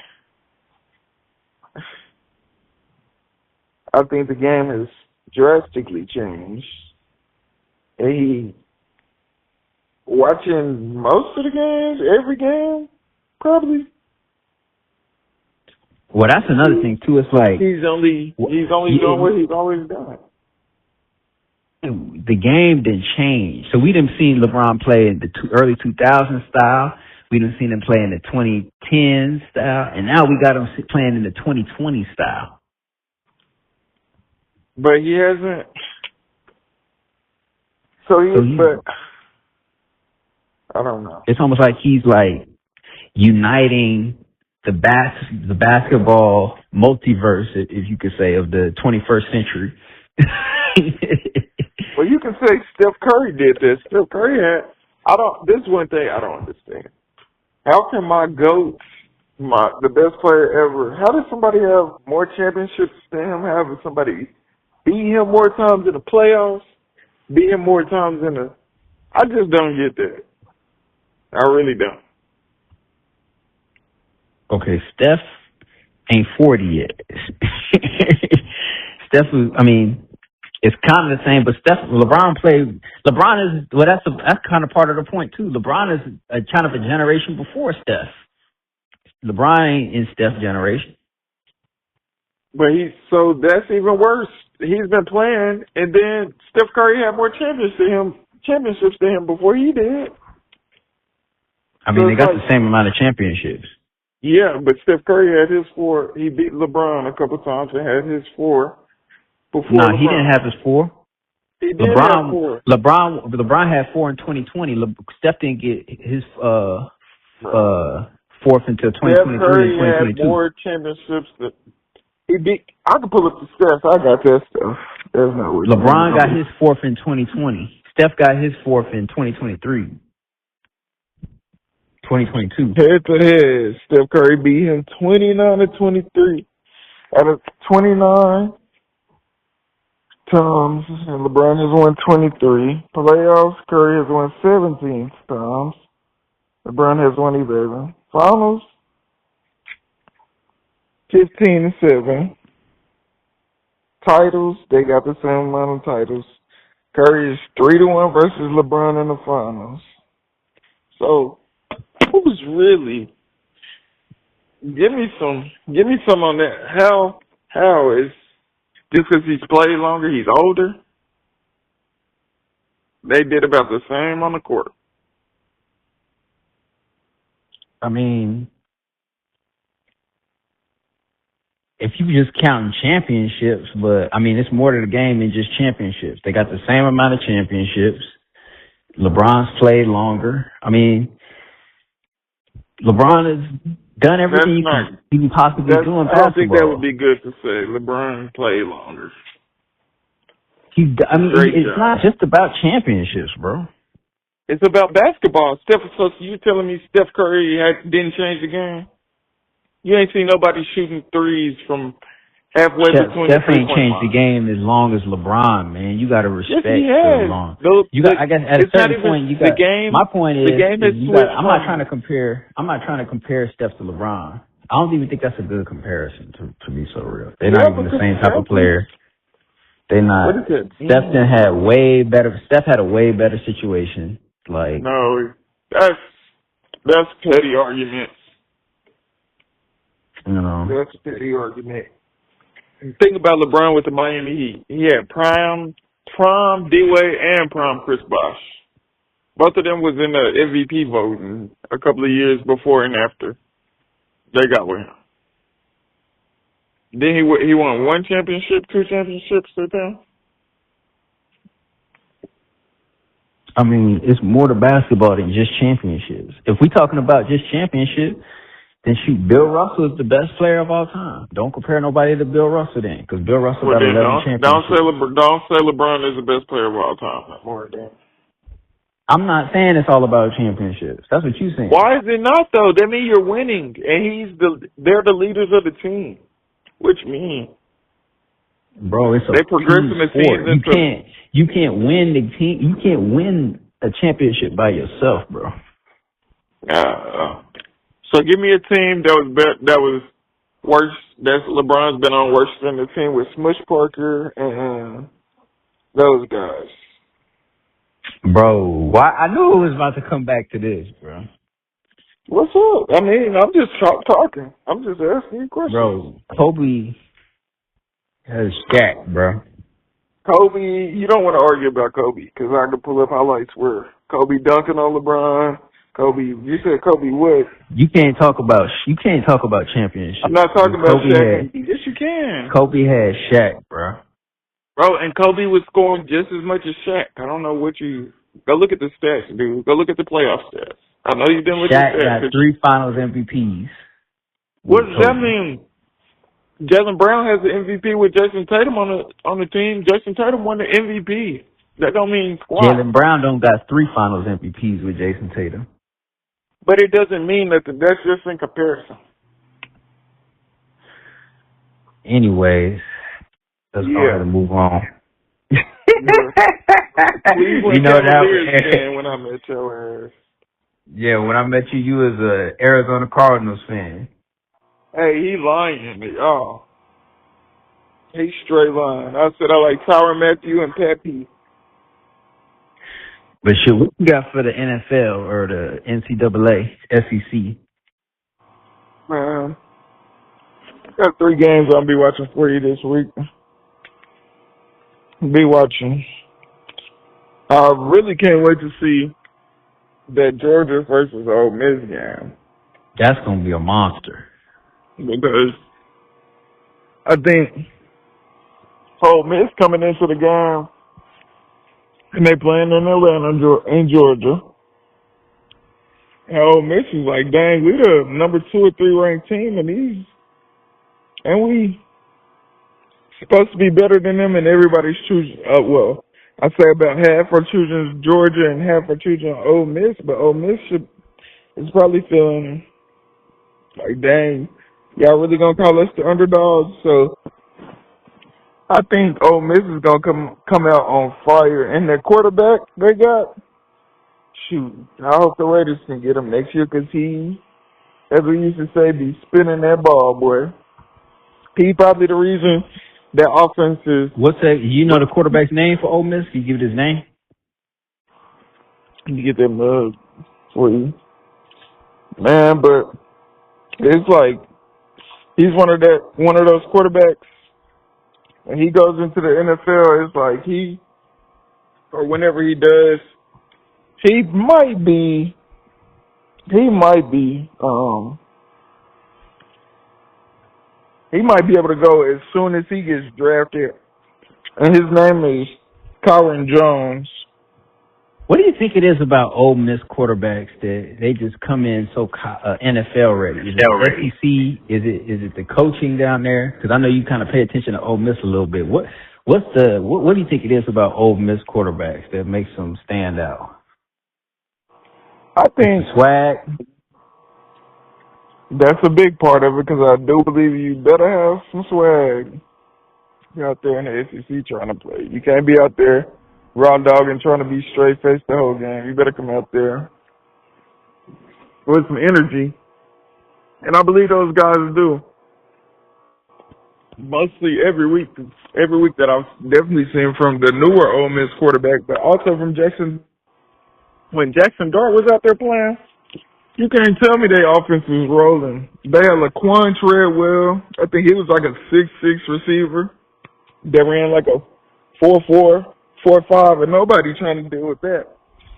I think the game has drastically changed. And watching most of the games, every game, probably. Well, that's another thing too. It's like he's only doing what he's always done. The game didn't change, so we didn't see LeBron play in the early 2000s style. We didn't see him play in the 2010s style, and now we got him playing in the 2020 style. But he hasn't. But I don't know. It's almost like he's uniting the basketball multiverse, if you could say, of the 21st century. Well, you can say Steph Curry did this. Steph Curry this is one thing I don't understand. How can my GOAT, the best player ever, how does somebody have more championships than him? Having somebody beat him more times in the playoffs, beat him more times I just don't get that. I really don't. Okay, Steph ain't 40 yet. It's kind of the same, but LeBron is, well, that's kind of part of the point too. LeBron is kind of a generation before Steph. LeBron ain't in Steph's generation. But so that's even worse. He's been playing, and then Steph Curry had more championships than him before he did. They got the same amount of championships. Yeah, but Steph Curry had his 4. He beat LeBron a couple times and had his 4 before. No, he didn't have his 4. He did have 4. LeBron had 4 in 2020. Steph didn't get his 4th until 2023 Steph Curry and 2022. had more championships that he beat. I can pull up the stats. I got that stuff. There's no way. LeBron got his 4th in 2020. Steph got his 4th in 2023. 2022. Head to head, Steph Curry beat him 29-23 out of 29 times, and LeBron has won 23. Playoffs, Curry has won 17 times. LeBron has won 11. Finals, 15-7. Titles, they got the same amount of titles. Curry is 3-1 versus LeBron in the finals. So, who's really? Give me some on that. How is just because he's played longer, he's older? They did about the same on the court. If you just counting championships, but it's more to the game than just championships. They got the same amount of championships. LeBron's played longer. LeBron has done everything he can possibly do in basketball. I don't think that would be good to say. LeBron played longer. It's not just about championships, bro. It's about basketball. So you telling me Steph Curry didn't change the game? You ain't seen nobody shooting threes from halfway between. Steph ain't changed the game as long as LeBron, man. You got to respect as long. I guess at a certain point, you got. The game, my point is, I'm not trying to compare Steph to LeBron. I don't even think that's a good comparison. To be so real, they're not even the same type of player. They're not. What is it? Steph had way better. Steph had a way better situation. No, that's petty arguments. That's a petty argument. Think about LeBron with the Miami Heat. He had prime D-Wade and prime Chris Bosh. Both of them was in the MVP voting a couple of years before and after they got with him. Then he won 1 championship, 2 championships with them. It's more to basketball than just championships. If we're talking about just championships, then shoot, Bill Russell is the best player of all time. Don't compare nobody to Bill Russell then, because Bill Russell got 11 championships. Don't say LeBron is the best player of all time. More than. I'm not saying it's all about championships. That's what you're saying. Why is it not though? That means you're winning, and they're the leaders of the team. Which means, bro, they progressing the team. You can't win the team. You can't win a championship by yourself, bro. So give me a team that was worse. That's LeBron's been on worse than the team with Smush Parker and those guys. Bro, why? I knew it was about to come back to this, bro. What's up? I'm just talking. I'm just asking you questions. Bro, Kobe has Shaq, bro. Kobe, you don't want to argue about Kobe because I can pull up highlights where Kobe dunking on LeBron. Kobe, you said Kobe what? You can't talk about championships. I'm not talking about Shaq. Yes, you can. Kobe had Shaq, bro. Bro, and Kobe was scoring just as much as Shaq. I don't know what you... Go look at the stats, dude. Go look at the playoff stats. I know you didn't look at Shaq that. got 3 Finals MVPs. What does that mean? Jaylen Brown has the MVP with Jason Tatum on the team. Jason Tatum won the MVP. That don't mean squat. Jaylen Brown don't got 3 Finals MVPs with Jason Tatum. But it doesn't mean nothing. That's just in comparison. Anyways, let's go ahead and move on. Cleveland Cavaliers fan when I met your ass. Yeah, when I met you, you was a Arizona Cardinals fan. Hey, he lying to y'all. He straight lying. I said I like Tyrann Mathieu and Pat P. But shit, what you got for the NFL or the NCAA, SEC? Man, got 3 games I'll be watching for you this week. Be watching. I really can't wait to see that Georgia versus Ole Miss game. That's gonna be a monster. Because I think Ole Miss coming into the game and they playing in Atlanta in Georgia. And Ole Miss is like, dang, we the number 2 or 3 ranked team, and we supposed to be better than them, and everybody's choosing. Well, I say about half are choosing Georgia and half are choosing Ole Miss, but Ole Miss is probably feeling like, dang, y'all really gonna call us the underdogs? So I think Ole Miss is gonna come out on fire, and their quarterback they got. Shoot, I hope the Raiders can get him next year because he, as we used to say, be spinning that ball, boy. He probably the reason that offense is. What's that? You know the quarterback's name for Ole Miss? Can you give it his name? You get them for you, man. But it's like he's one of those quarterbacks. When he goes into the NFL, it's like whenever he does, he might be able to go as soon as he gets drafted. And his name is Kyron Jones. What do you think it is about Ole Miss quarterbacks that they just come in so NFL ready? Is it SEC? Is it the coaching down there? Because I know you kind of pay attention to Ole Miss a little bit. What do you think it is about Ole Miss quarterbacks that makes them stand out? I think swag. That's a big part of it because I do believe you better have some swag. You're out there in the SEC trying to play. You can't be out there raw dogging trying to be straight face the whole game. You better come out there with some energy. And I believe those guys do. Mostly every week that I've definitely seen from the newer Ole Miss quarterback, but also from Jackson. When Jackson Dart was out there playing, you can't tell me their offense was rolling. They had Laquan Treadwell. I think he was like a 6'6" receiver. They ran like a 4'4", 4'5", and nobody trying to deal with that.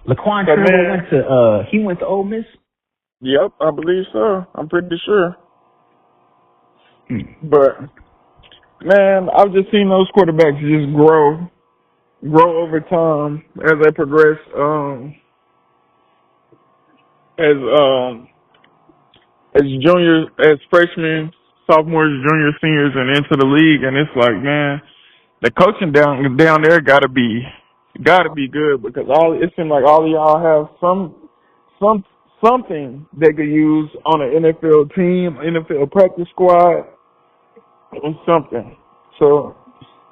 Laquan Treadwell went to Ole Miss? Yep, I believe so. I'm pretty sure. But, man, I've just seen those quarterbacks just grow over time as they progress. As juniors, as freshmen, sophomores, juniors, seniors, and into the league, and it's like, man, the coaching down there gotta be good because it seems like all of y'all have something they could use on an NFL team, NFL practice squad, or something. So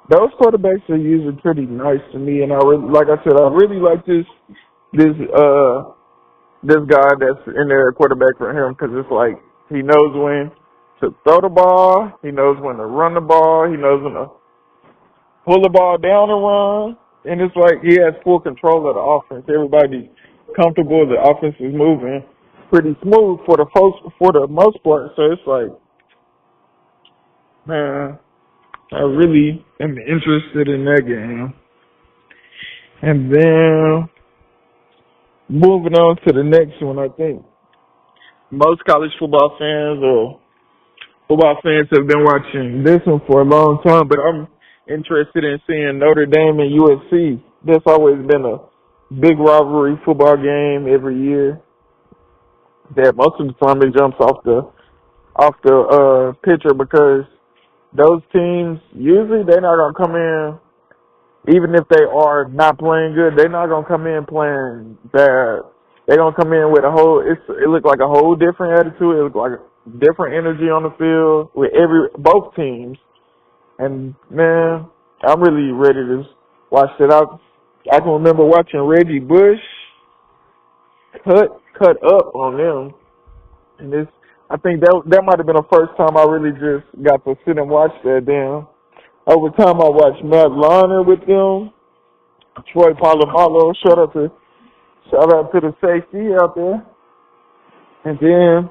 those quarterbacks are usually pretty nice to me, and I really like this guy that's in there, quarterback for him, because it's like he knows when to throw the ball, he knows when to run the ball, he knows when to pull the ball down and run, and it's like he has full control of the offense. Everybody's comfortable. The offense is moving pretty smooth for the most part. So it's like, man, I really am interested in that game. And then moving on to the next one, I think most college football fans or football fans have been watching this one for a long time, but I'm interested in seeing Notre Dame and USC. That's always been a big rivalry football game every year. that most of the time it jumps off the pitcher because those teams usually they're not gonna come in even if they are not playing good, they're not gonna come in playing bad. They're gonna come in with it look like a whole different attitude, it look like a different energy on the field with both teams. And man, I'm really ready to watch it. I can remember watching Reggie Bush cut up on them. And I think that might have been the first time I really just got to sit and watch that. Then over time I watched Matt Larner with them, Troy Polamalu. Shout out to the safety out there. And then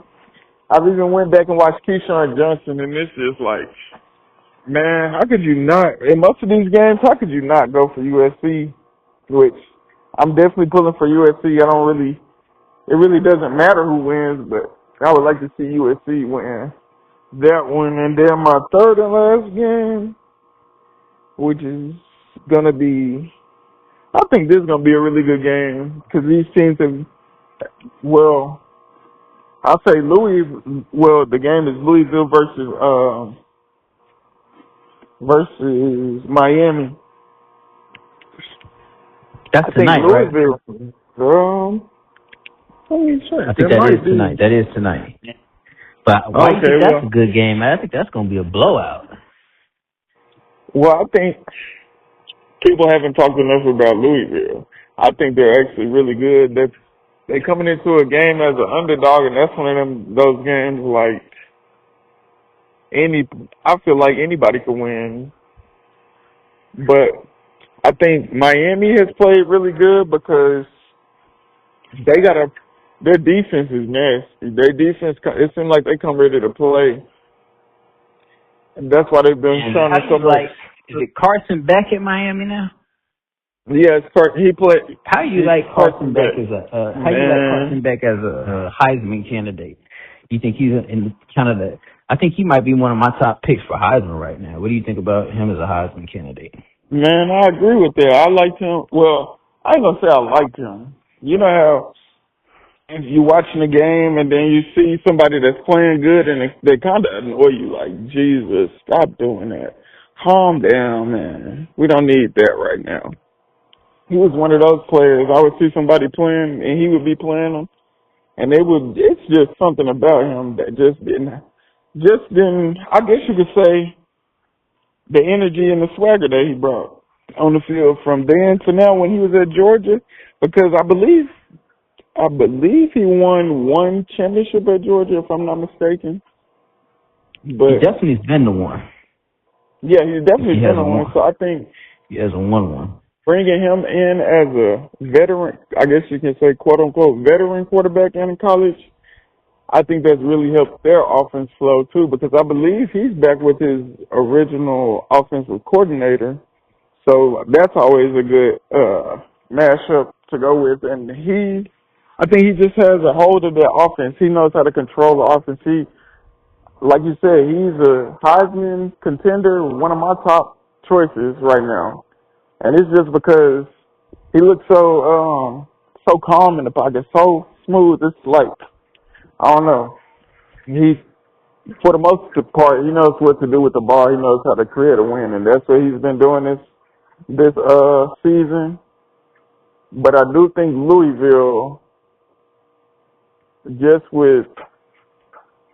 I've even went back and watched Keyshawn Johnson, and this is like, man, how could you not? In most of these games, how could you not go for USC? Which I'm definitely pulling for USC. It really doesn't matter who wins, but I would like to see USC win that one. And then my third and last game, which is going to be, I think this is going to be a really good game because these teams have, well, I'll say the game is Louisville versus Miami. That's tonight, Louisville, right? I think that is tonight. That is tonight. But why do you think that's a good game, man? I think that's going to be a blowout. Well, I think people haven't talked enough about Louisville. I think they're actually really good. They're coming into a game as an underdog, and that's one of those games like I feel like anybody could win. But I think Miami has played really good because their defense is nasty. Their defense, it seems like they come ready to play. And that's why they've been showing so much. Is it Carson Beck at Miami now? Yeah, he played. How do you like Carson Beck as a Heisman candidate? You think he's in kind of I think he might be one of my top picks for Heisman right now. What do you think about him as a Heisman candidate? Man, I agree with that. I liked him. Well, I ain't gonna say I liked him. You know how if you're watching the game and then you see somebody that's playing good and they kind of annoy you, like, Jesus, stop doing that. Calm down, man. We don't need that right now. He was one of those players. I would see somebody playing and he would be playing them, and it's just something about him that just didn't, I guess you could say, the energy and the swagger that he brought on the field from then to now when he was at Georgia, because I believe he won one championship at Georgia, if I'm not mistaken. But he definitely's been the one. Yeah, he's definitely been the one. So I think he hasn't won one. Bringing him in as a veteran, I guess you can say, quote unquote, veteran quarterback in college, I think that's really helped their offense flow too, because I believe he's back with his original offensive coordinator. So that's always a good mashup to go with. And I think he just has a hold of that offense. He knows how to control the offense. Like you said, he's a Heisman contender, one of my top choices right now. And it's just because he looks so calm in the pocket, so smooth. It's like, I don't know. For the most part, he knows what to do with the ball. He knows how to create a win, and that's what he's been doing this season. But I do think Louisville, just with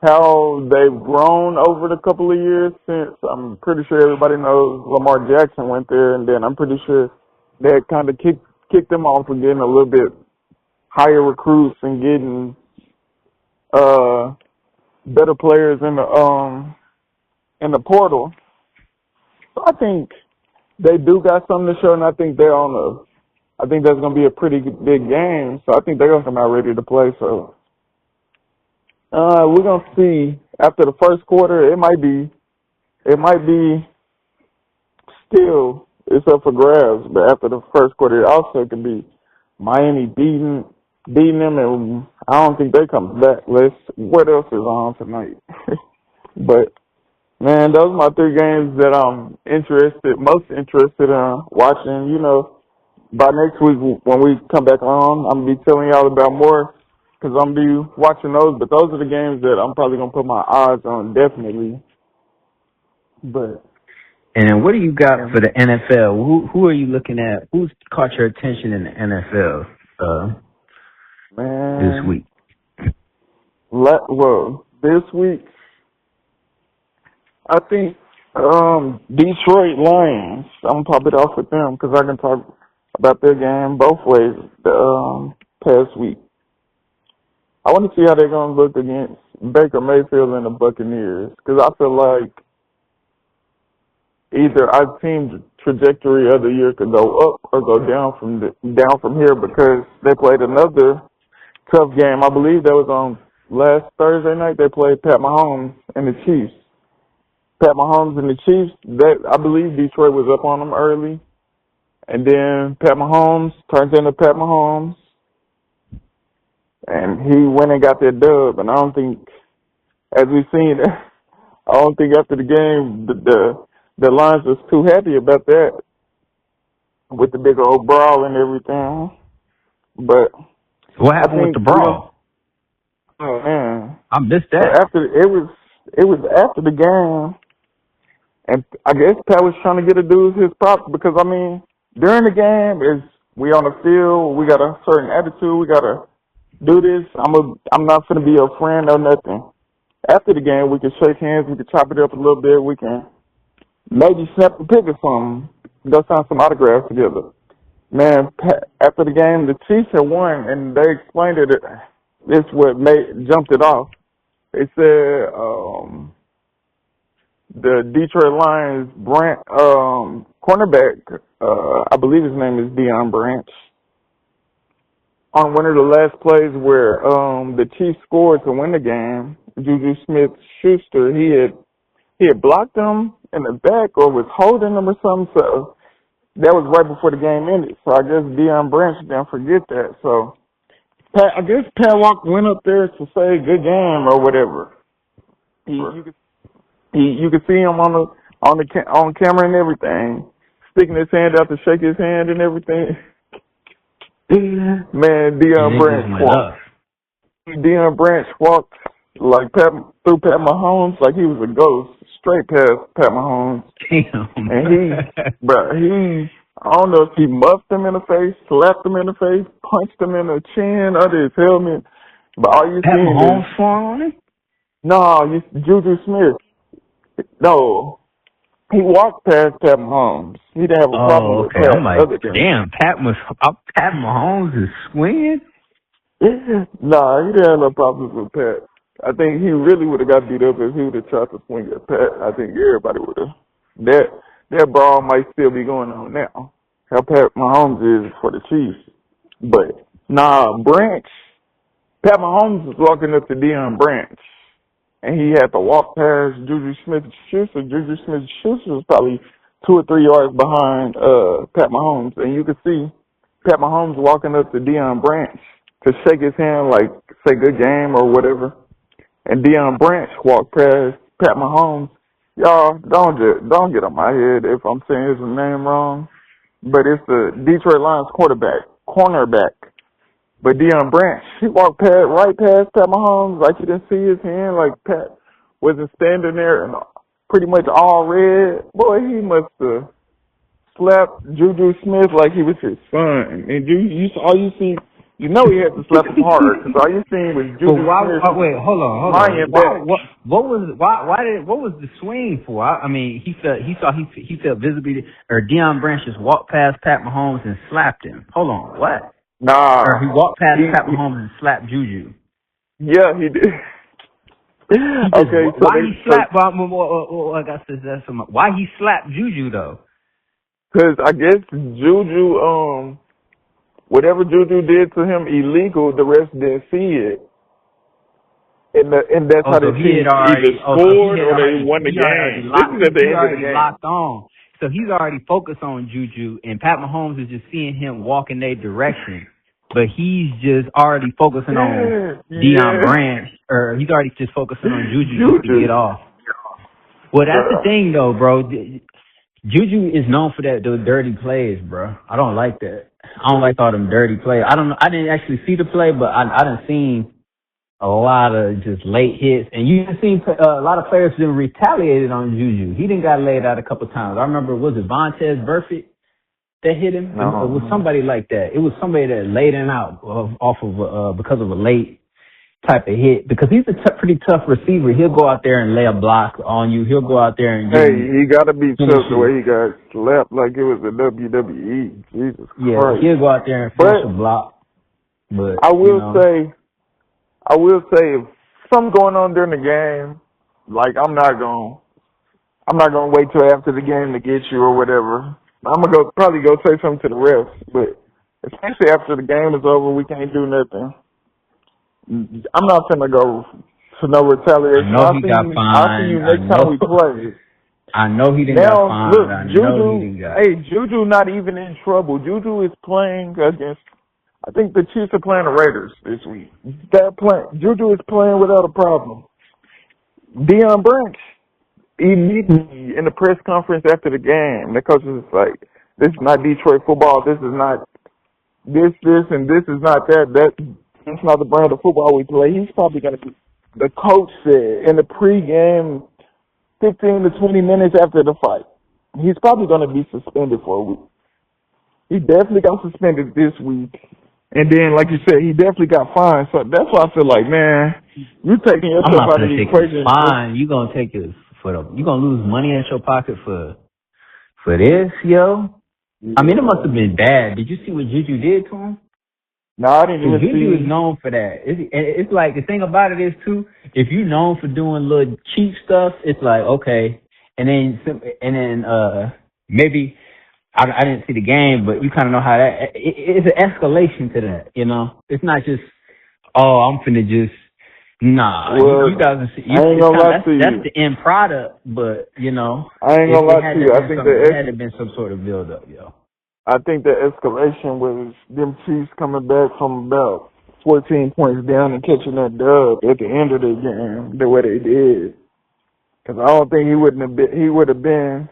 how they've grown over the couple of years since, I'm pretty sure everybody knows Lamar Jackson went there, and then I'm pretty sure that kind of kicked them off from getting a little bit higher recruits and getting better players in the portal. So I think they do got something to show, and I think I think that's going to be a pretty big game. So I think they're going to come out ready to play. So we're going to see after the first quarter. It might be still, it's up for grabs, but after the first quarter, it also could be Miami beating them, and I don't think they come back. What else is on tonight? But man, those are my three games that I'm most interested in watching. You know, by next week when we come back on, I'm gonna be telling y'all about more because I'm be watching those. But those are the games that I'm probably gonna put my eyes on, definitely. But And what do you got for the NFL? Who are you looking at? Who's caught your attention in the NFL this man, week? well, this week I think Detroit Lions. I'm gonna pop it off with them because I can talk about their game both ways. The past week, I want to see how they're gonna look against Baker Mayfield and the Buccaneers because I feel like either our team's trajectory of the year could go up or go down from here because they played another tough game. I believe that was on last Thursday night. They played Pat Mahomes and the Chiefs. Pat Mahomes and the Chiefs, I believe Detroit was up on them early. And then Pat Mahomes turns into Pat Mahomes. And he went and got that dub. And I don't think, as we've seen, I don't think after the game, the Lions was too happy about that with the big old brawl and everything. But what happened with the brawl? Oh man, I missed that. It was after the game, and I guess Pat was trying to get a dude his props because I mean during the game we on the field, we got a certain attitude, we gotta do this. I'm not gonna be a friend or nothing. After the game, we can shake hands, we can chop it up a little bit, we can maybe snap a pic or something, go sign some autographs together. Man, after the game, the Chiefs had won, and they explained it. This what jumped it off. They said the Detroit Lions cornerback, I believe his name is Deion Branch, on one of the last plays where the Chiefs scored to win the game, Juju Smith-Schuster, he had blocked him in the back or was holding him or something. So that was right before the game ended. So I guess Deion Branch didn't forget that. So I guess Pat went up there to say good game or whatever. You could see him on camera and everything, sticking his hand out to shake his hand and everything. Man, Deion Branch walked like through Pat Mahomes like he was a ghost, straight past Pat Mahomes. Damn. And I don't know if he muffed him in the face, slapped him in the face, punched him in the chin under his helmet. But all you see Mahomes swung on him? No, Juju Smith. No. He walked past Pat Mahomes. He didn't have a problem with Pat. I'm like, damn, Pat Mahomes is swinging? Nah, he didn't have no problems with Pat. I think he really would have got beat up if he would have tried to swing at Pat. I think everybody would have. That brawl might still be going on now. How Pat Mahomes is for the Chiefs. But, Pat Mahomes was walking up to Deion Branch. And he had to walk past Juju Smith-Schuster. Juju Smith-Schuster was probably 2 or 3 yards behind Pat Mahomes. And you could see Pat Mahomes walking up to Deion Branch to shake his hand like, say, good game or whatever. And Deion Branch walked past Pat Mahomes. Y'all, don't get on my head if I'm saying his name wrong. But it's the Detroit Lions cornerback. But Deion Branch, he walked right past Pat Mahomes like he didn't see his hand, like Pat wasn't standing there and pretty much all red. Boy, he must have slapped Juju Smith like he was his son. And you know he had to slap him hard because all you seen was Juju Smith. Wait, hold on. What was the swing for? I mean, he felt visibly, or Deion Branch just walked past Pat Mahomes and slapped him. Hold on, what? Nah. Or he walked past Pat Mahomes and slapped Juju. Yeah, he did. Okay. Why he slapped? Why he slapped Juju though? Because I guess Juju, whatever Juju did to him illegal, the rest didn't see it. And that's how the team either scored or they won the game. This is at the end of the game. Locked on. So he's already focused on Juju, and Pat Mahomes is just seeing him walk in their direction. But he's just already focusing on Deion Branch, or he's already just focusing on Juju just to get off. Well, that's the thing, though, bro. Juju is known for those dirty plays, bro. I don't like that. I don't like all them dirty plays. I don't know. I didn't actually see the play, but I done seen a lot of just late hits, and you done seen a lot of players been retaliated on Juju. He didn't got laid out a couple times. I remember, was it Vontaze Burfict that hit him? No. It was somebody like that. It was somebody that laid him out because of a late type of hit, because he's a pretty tough receiver. He'll go out there and lay a block on you. He'll go out there and he got to be tough the way he got slapped like it was the WWE. Jesus Christ. He'll go out there and finish a block. But I will say, if something going on during the game, like I'm not gonna wait till after the game to get you or whatever. I'm gonna probably go say something to the refs, but especially after the game is over, we can't do nothing. I'm not gonna go for no retaliation. I'll see you next time we play. I know he didn't got fined. Look, Juju not even in trouble. Juju is playing against, I think the Chiefs are playing the Raiders this week. Juju is playing without a problem. Deion Branch, immediately in the press conference after the game, the coach was like, this is not Detroit football. This is not this, and this is not that. That's not the brand of football we play. He's probably going to be, the coach said, in the pregame 15 to 20 minutes after the fight, he's probably going to be suspended for a week. He definitely got suspended this week. And then, like you said, he definitely got fined. So that's why I feel like, man, you taking yourself out of the equation. Fine, you gonna take it you gonna lose money in your pocket for this, yo. Yeah. I mean, it must have been bad. Did you see what Juju did to him? No, I didn't even see. Juju is known for that. It's like, the thing about it is too, if you're known for doing little cheap stuff, it's like, okay, and then maybe. I didn't see the game, but you kind of know how that it's an escalation to that, you know. It's not just, I'm finna just Well, you guys. I ain't gonna lie to you. That's the end product, but you know, I ain't gonna lie to you. I think there had to been some sort of build up, yo. I think the escalation was them Chiefs coming back from about 14 points down and catching that dub at the end of the game the way they did. Because I don't think he would have been.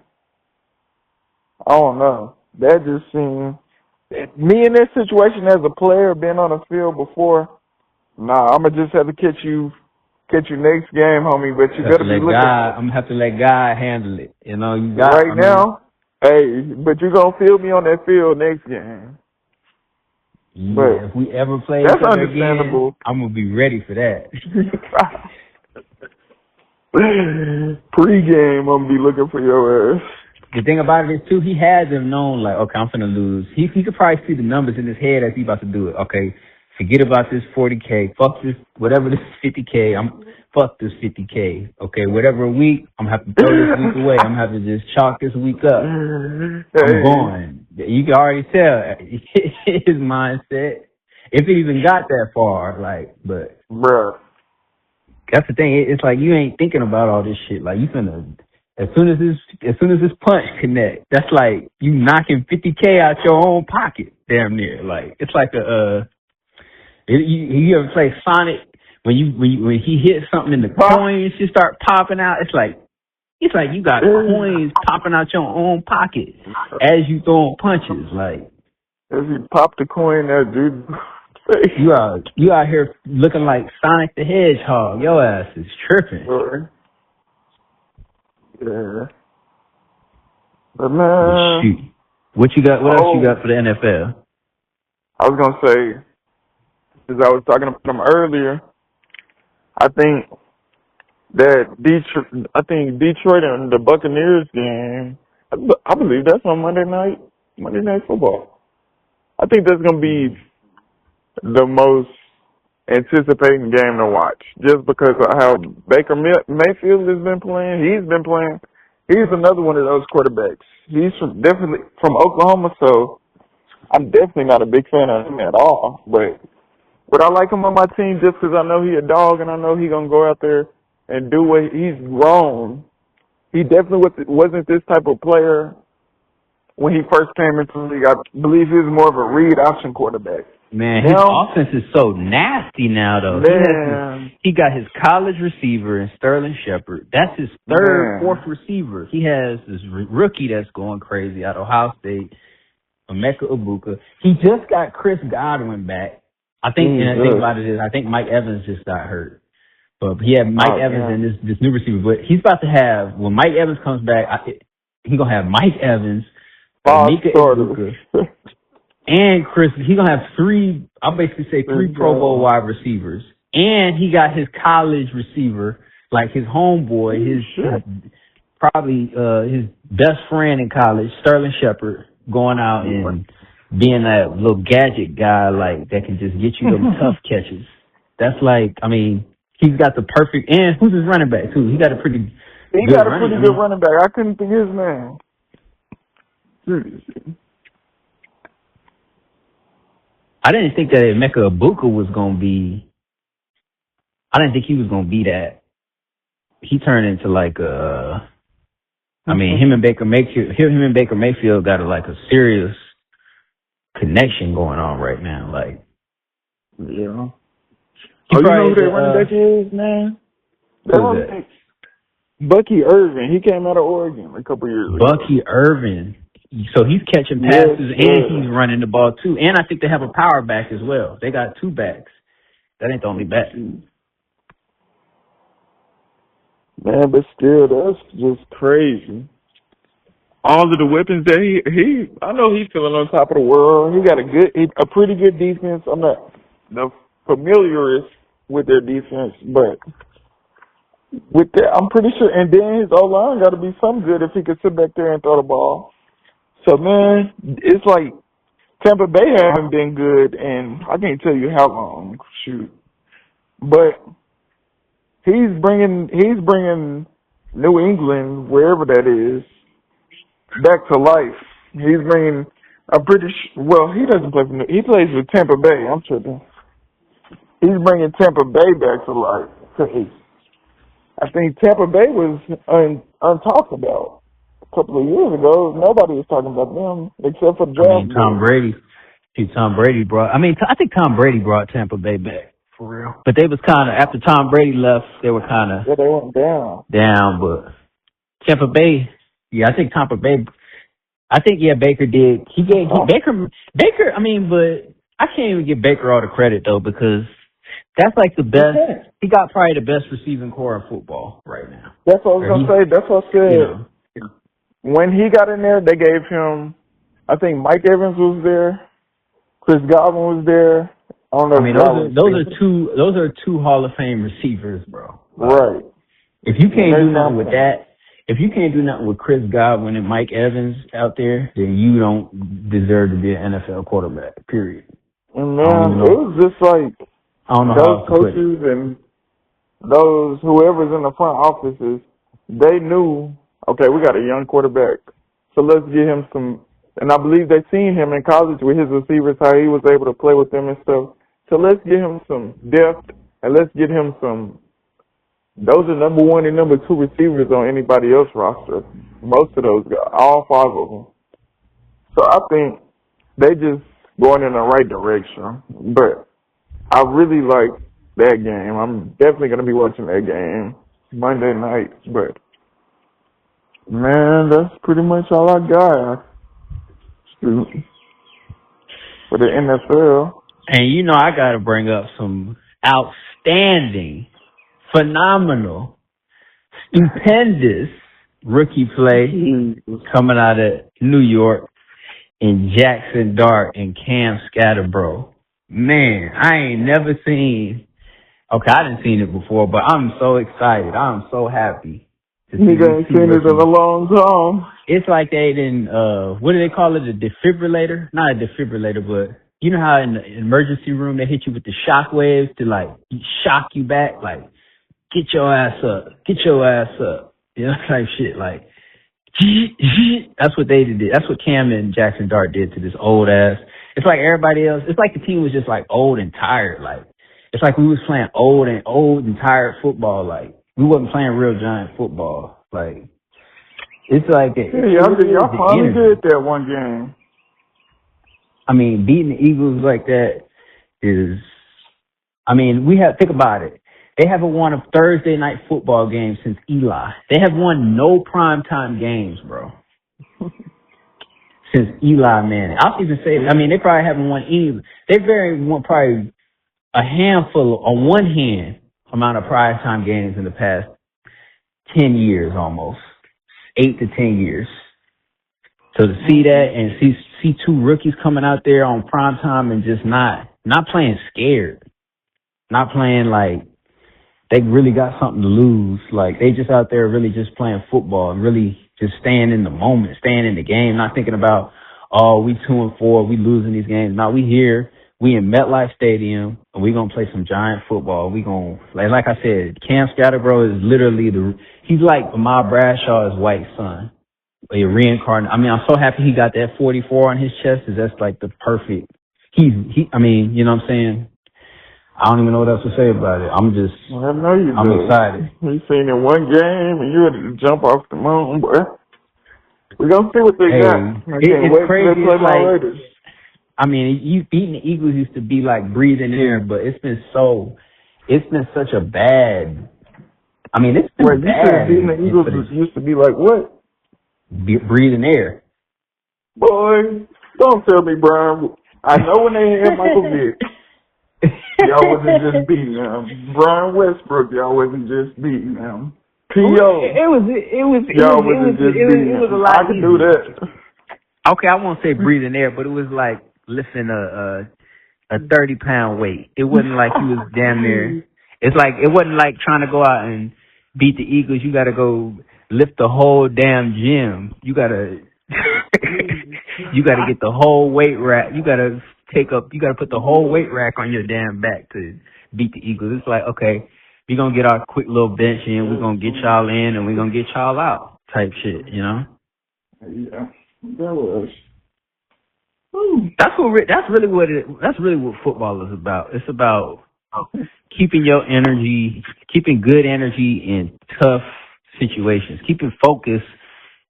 I don't know. That just seemed, me in this situation as a player, been on the field before. Nah, I'm gonna just have to catch you next game, homie. But you better be looking. I'm gonna have to let God handle it. You know, you got right now. Hey, but you gonna feel me on that field next game. Yeah, but if we ever play that's understandable. Again, I'm gonna be ready for that. Pre-game, I'm gonna be looking for your ass. The thing about it is, too, he has him known, like, okay, I'm finna lose. He could probably see the numbers in his head as he about to do it. Okay, forget about this 40K. Fuck this, whatever this 50K. Fuck this 50K. Okay, whatever week, I'm gonna have to throw this week away. I'm gonna have to just chalk this week up. I'm going. You can already tell his mindset. If it even got that far, like, but. Bruh. That's the thing. It's like you ain't thinking about all this shit. Like, you finna. As soon as this punch connect, that's like you knocking 50K out your own pocket, damn near. Like, it's like you ever play Sonic when he hits something and the coins just start popping out? It's like you got coins popping out your own pocket as you throwing punches. Like, as you pop the coin, that dude. You out here looking like Sonic the Hedgehog. Your ass is tripping. Yeah. But man, shoot. What else you got for the NFL? I was gonna say, as I was talking about them earlier, I think Detroit and the Buccaneers game, I believe that's on Monday Night Football. I think that's gonna be the most anticipating game to watch, just because of how Baker Mayfield has been playing. He's been playing. He's another one of those quarterbacks. He's definitely from Oklahoma, so I'm definitely not a big fan of him at all. But I like him on my team just because I know he's a dog and I know he's going to go out there and do what he's grown. He definitely wasn't this type of player when he first came into the league. I believe he was more of a read option quarterback. Man, his offense is so nasty now, though. Man. He got his college receiver in Sterling Shepard. That's his fourth receiver. He has this rookie that's going crazy out of Ohio State, Emeka Ibuka. He just got Chris Godwin back. I think, and the thing about it is, I think Mike Evans just got hurt. But he had Mike Evans and this new receiver. But he's about to have, when Mike Evans comes back, he's going to have Mike Evans, Emeka Ibuka, and Chris. He's going to have three Pro Bowl wide receivers. And he got his college receiver, like his homeboy, his best friend in college, Sterling Shepard, going out and being that little gadget guy, like, that can just get you those tough catches. That's like, I mean, he's got the perfect, and who's his running back, too? He got a pretty good running back. I couldn't think his name. I didn't think that Emeka Ibuka was going to be, I didn't think he was going to be that. He turned into like him and Baker Mayfield got a serious connection going on right now. Like, yeah. You know who their running back is, man? Bucky Irvin. He came out of Oregon a couple years ago. Bucky Irvin. So he's catching passes and he's running the ball too. And I think they have a power back as well. They got two backs. That ain't the only back. Man, but still, that's just crazy. All of the weapons that he I know he's feeling on top of the world. He got a pretty good defense. I'm not the familiarist with their defense, but with that, I'm pretty sure. And then his O-line got to be some good if he could sit back there and throw the ball. So, man, it's like Tampa Bay haven't been good, and I can't tell you how long. Shoot, but he's bringing New England, wherever that is, back to life. He's bringing. I'm pretty sure. Well, he doesn't play for. He plays with Tampa Bay. I'm tripping. He's bringing Tampa Bay back to life. I think Tampa Bay was untalked about a couple of years ago. Nobody was talking about them except for draft. Tom Brady. I think Tom Brady brought Tampa Bay back. For real. But they was kind of, after Tom Brady left, they were kind of. Yeah, they went down. But Tampa Bay, I think Tampa Bay, Baker did. He gave Baker, but I can't even give Baker all the credit, though, because that's like the best. He got probably the best receiving core in football right now. That's what I was going to say. That's what I said. When he got in there, they gave him, I think Mike Evans was there. Chris Godwin was there. I don't know. Those are two Hall of Fame receivers, bro. Right. If you can't do nothing with that, if you can't do nothing with Chris Godwin and Mike Evans out there, then you don't deserve to be an NFL quarterback, period. And man, it was just like those coaches and those whoever's in the front offices, they knew, okay, we got a young quarterback, so let's get him some. And I believe they seen him in college with his receivers, how he was able to play with them and stuff. So let's get him some depth, and let's get him some. Those are number one and number two receivers on anybody else's roster. Most of those guys, all five of them. So I think they just going in the right direction. But I really like that game. I'm definitely going to be watching that game Monday night. But, man, that's pretty much all I got for the NFL. And I got to bring up some outstanding, phenomenal, stupendous rookie play coming out of New York in Jackson Dart and Cam Scatterbro. Man, I ain't never seen. Okay, I didn't seen it before, but I'm so excited. I'm so happy. You ain't seen it in a long time. It's like they didn't, what do they call it? A defibrillator? Not a defibrillator, but you know how in the emergency room they hit you with the shock waves to like shock you back? Like, get your ass up. Type shit. Like, that's what they did. That's what Cam and Jackson Dart did to this old ass. It's like everybody else. It's like the team was just like old and tired. Like, it's like we was playing old and tired football. Like, we wasn't playing real giant football. Like, it's like y'all finally did that one game. I mean, beating the Eagles like that, is, think about it. They haven't won a Thursday night football game since Eli. They have won no primetime games, bro. Since Eli Manning. I'll even say, they probably haven't won any. They won probably a handful, on one hand, amount of primetime games in the past 10 years almost. 8 to 10 years. So to see that and see two rookies coming out there on primetime and just not playing scared. Not playing like they really got something to lose. Like, they just out there really just playing football and really just staying in the moment, staying in the game, not thinking about, oh, we 2-4, we losing these games. No, we here, we in MetLife Stadium, and we gonna play some giant football. We gonna, like I said, Cam Scatterbro is literally he's like Ahmad Bradshaw's white son, a reincarnate. I'm so happy he got that 44 on his chest, because that's like the perfect. You know what I'm saying? I don't even know what else to say about it. I'm excited. We seen in one game, and you had to jump off the mountain, boy. We gonna see what they got. It's crazy. It's like, you beating the Eagles used to be like breathing air, but it's been such a bad. It's been bad. Beating the Eagles used to be like what? Breathing air. Boy, don't tell me, Brian. I know when they had Michael Vick. Y'all wasn't just beating them. Brian Westbrook, y'all wasn't just beating them. P.O. It was a lot. I could do that. Okay, I won't say breathing air, but it was like lifting a 30-pound weight. It wasn't like he was damn near. It's like, it wasn't like trying to go out and beat the Eagles. You got to go lift the whole damn gym. You got to get the whole weight rack. You got to put the whole weight rack on your damn back to beat the Eagles. It's like, okay, we're going to get our quick little bench in. We're going to get y'all in and we're going to get y'all out type shit, you know? Yeah, that was. That's really what football is about. It's about keeping keeping good energy in tough situations, keeping focus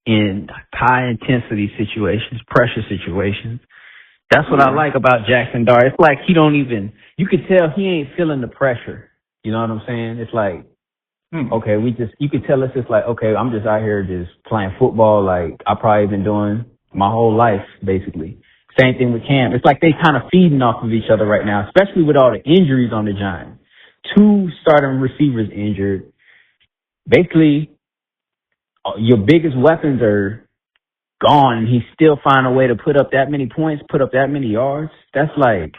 in high intensity situations, pressure situations. That's what I like about Jackson Dart. It's like you can tell he ain't feeling the pressure. You know what I'm saying? It's like, okay, you can tell it's just like, okay, I'm just out here just playing football like I've probably been doing my whole life, basically. Same thing with Cam. It's like they kind of feeding off of each other right now, especially with all the injuries on the Giants. 2 starting receivers injured. Basically, your biggest weapons are gone, and he still find a way to put up that many points, put up that many yards. That's like,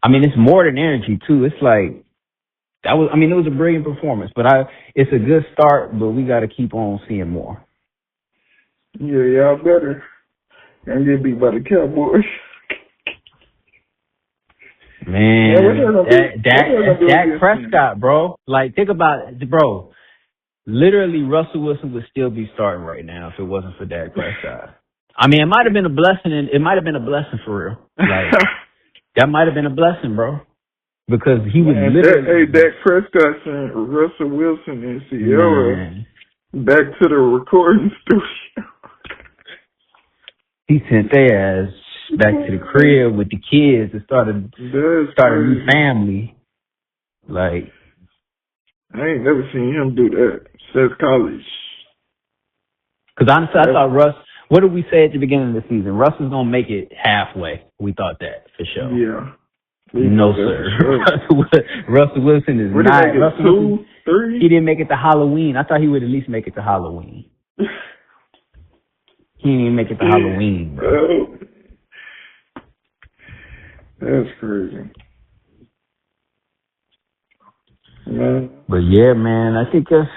it's more than energy too. It's like, it was a brilliant performance, but it's a good start, but we got to keep on seeing more. Yeah, y'all better. And get beat by the Cowboys. Man, that's Dak Prescott, bro. Like, think about it, bro. Literally, Russell Wilson would still be starting right now if it wasn't for Dak Prescott. It might have been a blessing, and it might have been a blessing for real. Like, that might have been a blessing, bro. Because he was literally... Hey, Dak Prescott sent Russell Wilson and Sierra back to the recording studio. He sent their ass back to the crib with the kids and started a new family. Like, I ain't never seen him do that since college. Because honestly, I thought Russ, what did we say at the beginning of the season? Russ was going to make it halfway. We thought that for sure. Yeah. No, sir. Sure. Russell Wilson is not. Russell 2, 3? He didn't make it to Halloween. I thought he would at least make it to Halloween. He didn't even make it to Halloween, bro. That's crazy. Man. But yeah, man, I think that's...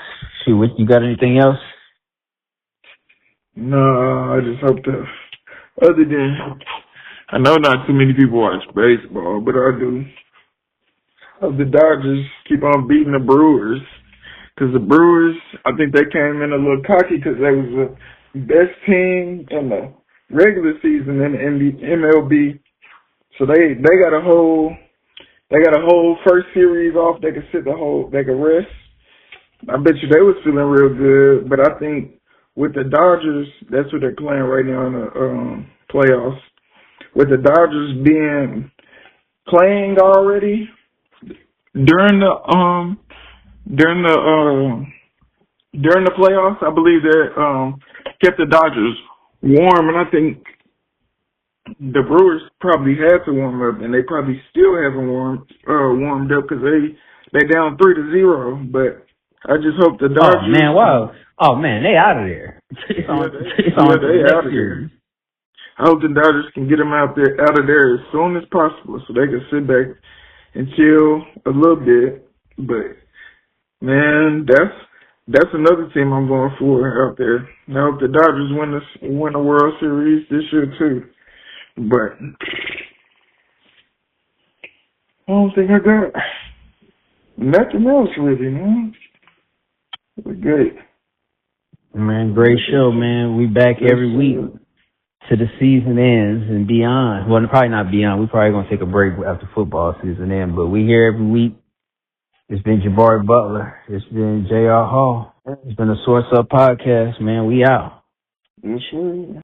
Shoot, you got anything else? No, I just hope that... Other than... I know not too many people watch baseball, but I do. Hope the Dodgers keep on beating the Brewers. Because the Brewers, I think they came in a little cocky because they was the best team in the regular season in the MLB. So they got a whole first series off. They could they could rest. I bet you they was feeling real good. But I think with the Dodgers, that's what they're playing right now in the playoffs. With the Dodgers being playing already during the playoffs. I believe that kept the Dodgers warm, and I think the Brewers probably had to warm up, and they probably still haven't warmed up because they down 3-0. But I just hope the Dodgers. Oh man, wow! Oh man, they out of there. It's on to the next series. I hope the Dodgers can get them out of there as soon as possible, so they can sit back and chill a little bit. But man, that's another team I'm going for out there. I hope the Dodgers win the World Series this year too. But I don't think I got nothing else really, man. We're good. Man, great show, man. We back every week to the season ends and beyond. Well, probably not beyond. We probably going to take a break after football season ends, but we here every week. It's been Jabari Butler. It's been J.R. Hall. It's been a Source Up podcast, man. We out. Yes, sir.